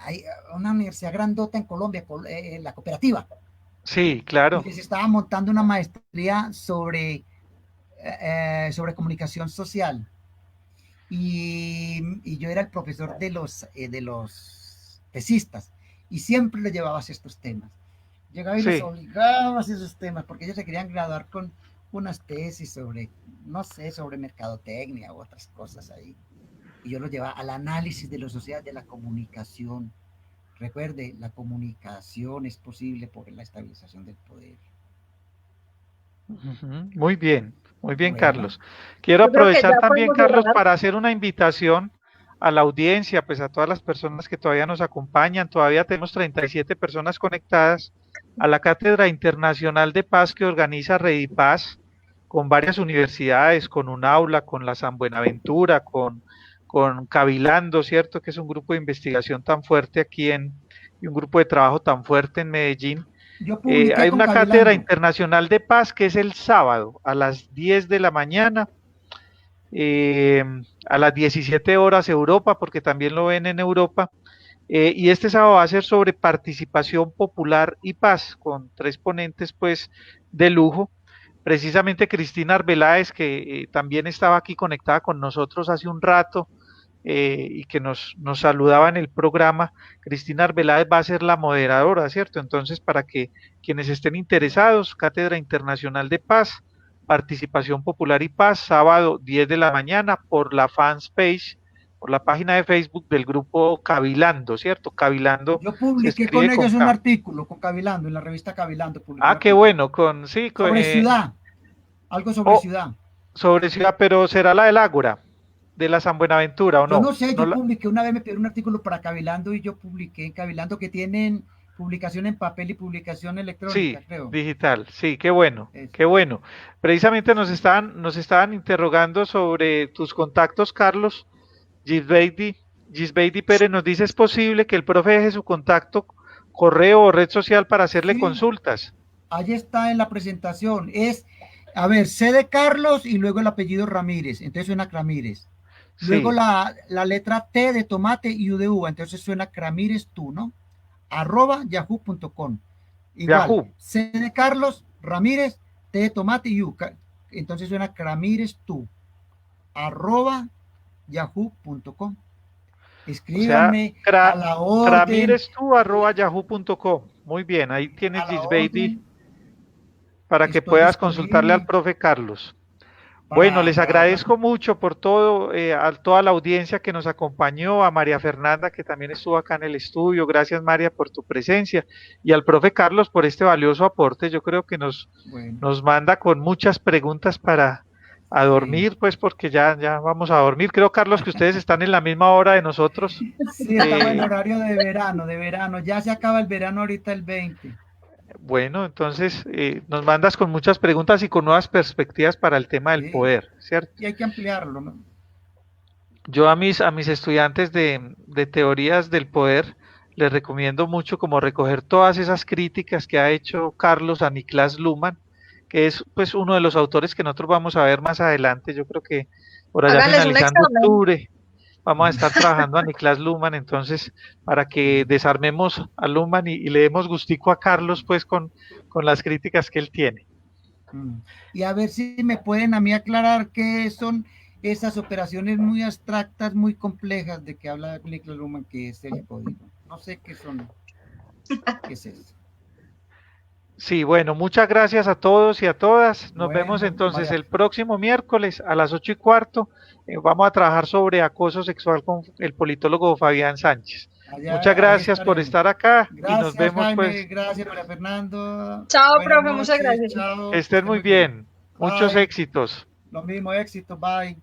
hay una universidad grandota en Colombia, la cooperativa, Sí, y claro. les estaba montando una maestría sobre comunicación social. Y yo era el profesor de los tesistas y siempre le llevabas estos temas. Llegaba y les Sí. obligaba a esos temas porque ellos se querían graduar con unas tesis sobre, no sé, sobre mercadotecnia u otras cosas ahí. Y yo los llevaba al análisis de la sociedad de la comunicación. Recuerde, la comunicación es posible por la estabilización del poder. Ujú, muy bien, Bueno, Carlos. Quiero Yo creo que aprovechar ya también, podemos Carlos, cerrar. para hacer una invitación a la audiencia, pues a todas las personas que todavía nos acompañan. Todavía tenemos 37 personas conectadas a la Cátedra Internacional de Paz que organiza Redipaz con varias universidades, con un aula, con la San Buenaventura, con Cavilando, ¿cierto? Que es un grupo de investigación tan fuerte aquí y un grupo de trabajo tan fuerte en Medellín. yo publiqué Hay con una cátedra Cavilando. internacional de paz que es el sábado a las 10 de la mañana, eh, a las 17 horas Europa, porque también lo ven en Europa. Y este sábado va a ser sobre participación popular y paz, con tres ponentes pues de lujo. precisamente Cristina Arbeláez, que también estaba aquí conectada con nosotros hace un rato, y que nos saludaba en el programa. Cristina Arbeláez va a ser la moderadora, ¿cierto? Entonces, para que quienes estén interesados, Cátedra Internacional de Paz, Participación Popular y Paz, sábado 10 de la mañana por la fans page, por la página de Facebook del grupo Cavilando, ¿cierto? Cavilando Yo se publiqué con escribe con ellos un K. artículo, con Cavilando, en la revista Cavilando, publiqué un Ah, qué artículo. bueno, Sobre ciudad, algo sobre ciudad. sobre ciudad, pero será la del Ágora, de la San Buenaventura, ¿o Yo no? no sé, No yo la... publiqué, una vez me pidieron un artículo para Cavilando y yo publiqué en Cavilando, que tienen publicación en papel y publicación Sí, electrónica, creo. digital, sí, qué bueno, Eso. qué bueno. Precisamente nos estaban interrogando sobre tus contactos, Carlos. Gisbeidi Pérez nos dice, ¿es posible que el profe deje su contacto, correo o red social para hacerle Sí, consultas? ahí está en la presentación. Es, a ver, C de Carlos y luego el apellido Ramírez. Entonces suena Cramírez. Luego Sí, la letra T de tomate y U de uva. Entonces suena Cramírez tú, ¿no? @yahoo.com. Igual, Yahoo. C de Carlos, Ramírez, T de tomate y U. Entonces suena Cramírez tú, @yahoo.com. O sea, Escríbanme a la orden, cramireztu@yahoo.com. Muy bien, ahí a tienes la Gisbeidi orden. para que Estoy puedas consultarle al disponible profe Carlos. Bueno, les para hablar. agradezco mucho por todo, a toda la audiencia que nos acompañó, a María Fernanda, que también estuvo acá en el estudio. Gracias, María, por tu presencia. Y al profe Carlos por este valioso aporte. Yo creo que Bueno, nos manda con muchas preguntas para a sí. dormir, pues porque ya vamos a dormir. Creo, Carlos, que ustedes están en la misma hora de nosotros. Sí, estamos en horario de verano, de verano. Ya se acaba el verano ahorita el 20. Bueno, entonces nos mandas con muchas preguntas y con nuevas perspectivas para el tema del Sí, poder, ¿cierto? y hay que ampliarlo, ¿no? Yo a mis estudiantes de teorías del poder les recomiendo mucho como recoger todas esas críticas que ha hecho Carlos a Niklas Luhmann, que es pues uno de los autores que nosotros vamos a ver más adelante. Yo creo que por allá Háganles un finalizando examen. octubre vamos a estar trabajando a Niklas Luhmann, entonces para que desarmemos a Luhmann y le demos gustico a Carlos pues con las críticas que él tiene. Mm. Y a ver si me pueden a mí aclarar qué son esas operaciones muy abstractas, muy complejas de que habla Niklas Luhmann, que es el código. No sé qué son, qué es eso. Sí, bueno, muchas gracias a todos y a todas. Nos vemos Bueno, entonces María, el próximo miércoles a las 8:15. Vamos a trabajar sobre acoso sexual con el politólogo Fabián Sánchez. Muchas allá, ahí gracias por estaremos. estar acá y nos Gracias, vemos Jaime, pues. gracias, María Fernando. Chao, Buenas profe, muchas noches, gracias. Que chao, que estén esté muy muy bien. bien. Muchos Bye, éxitos. lo mismo, éxito, bye.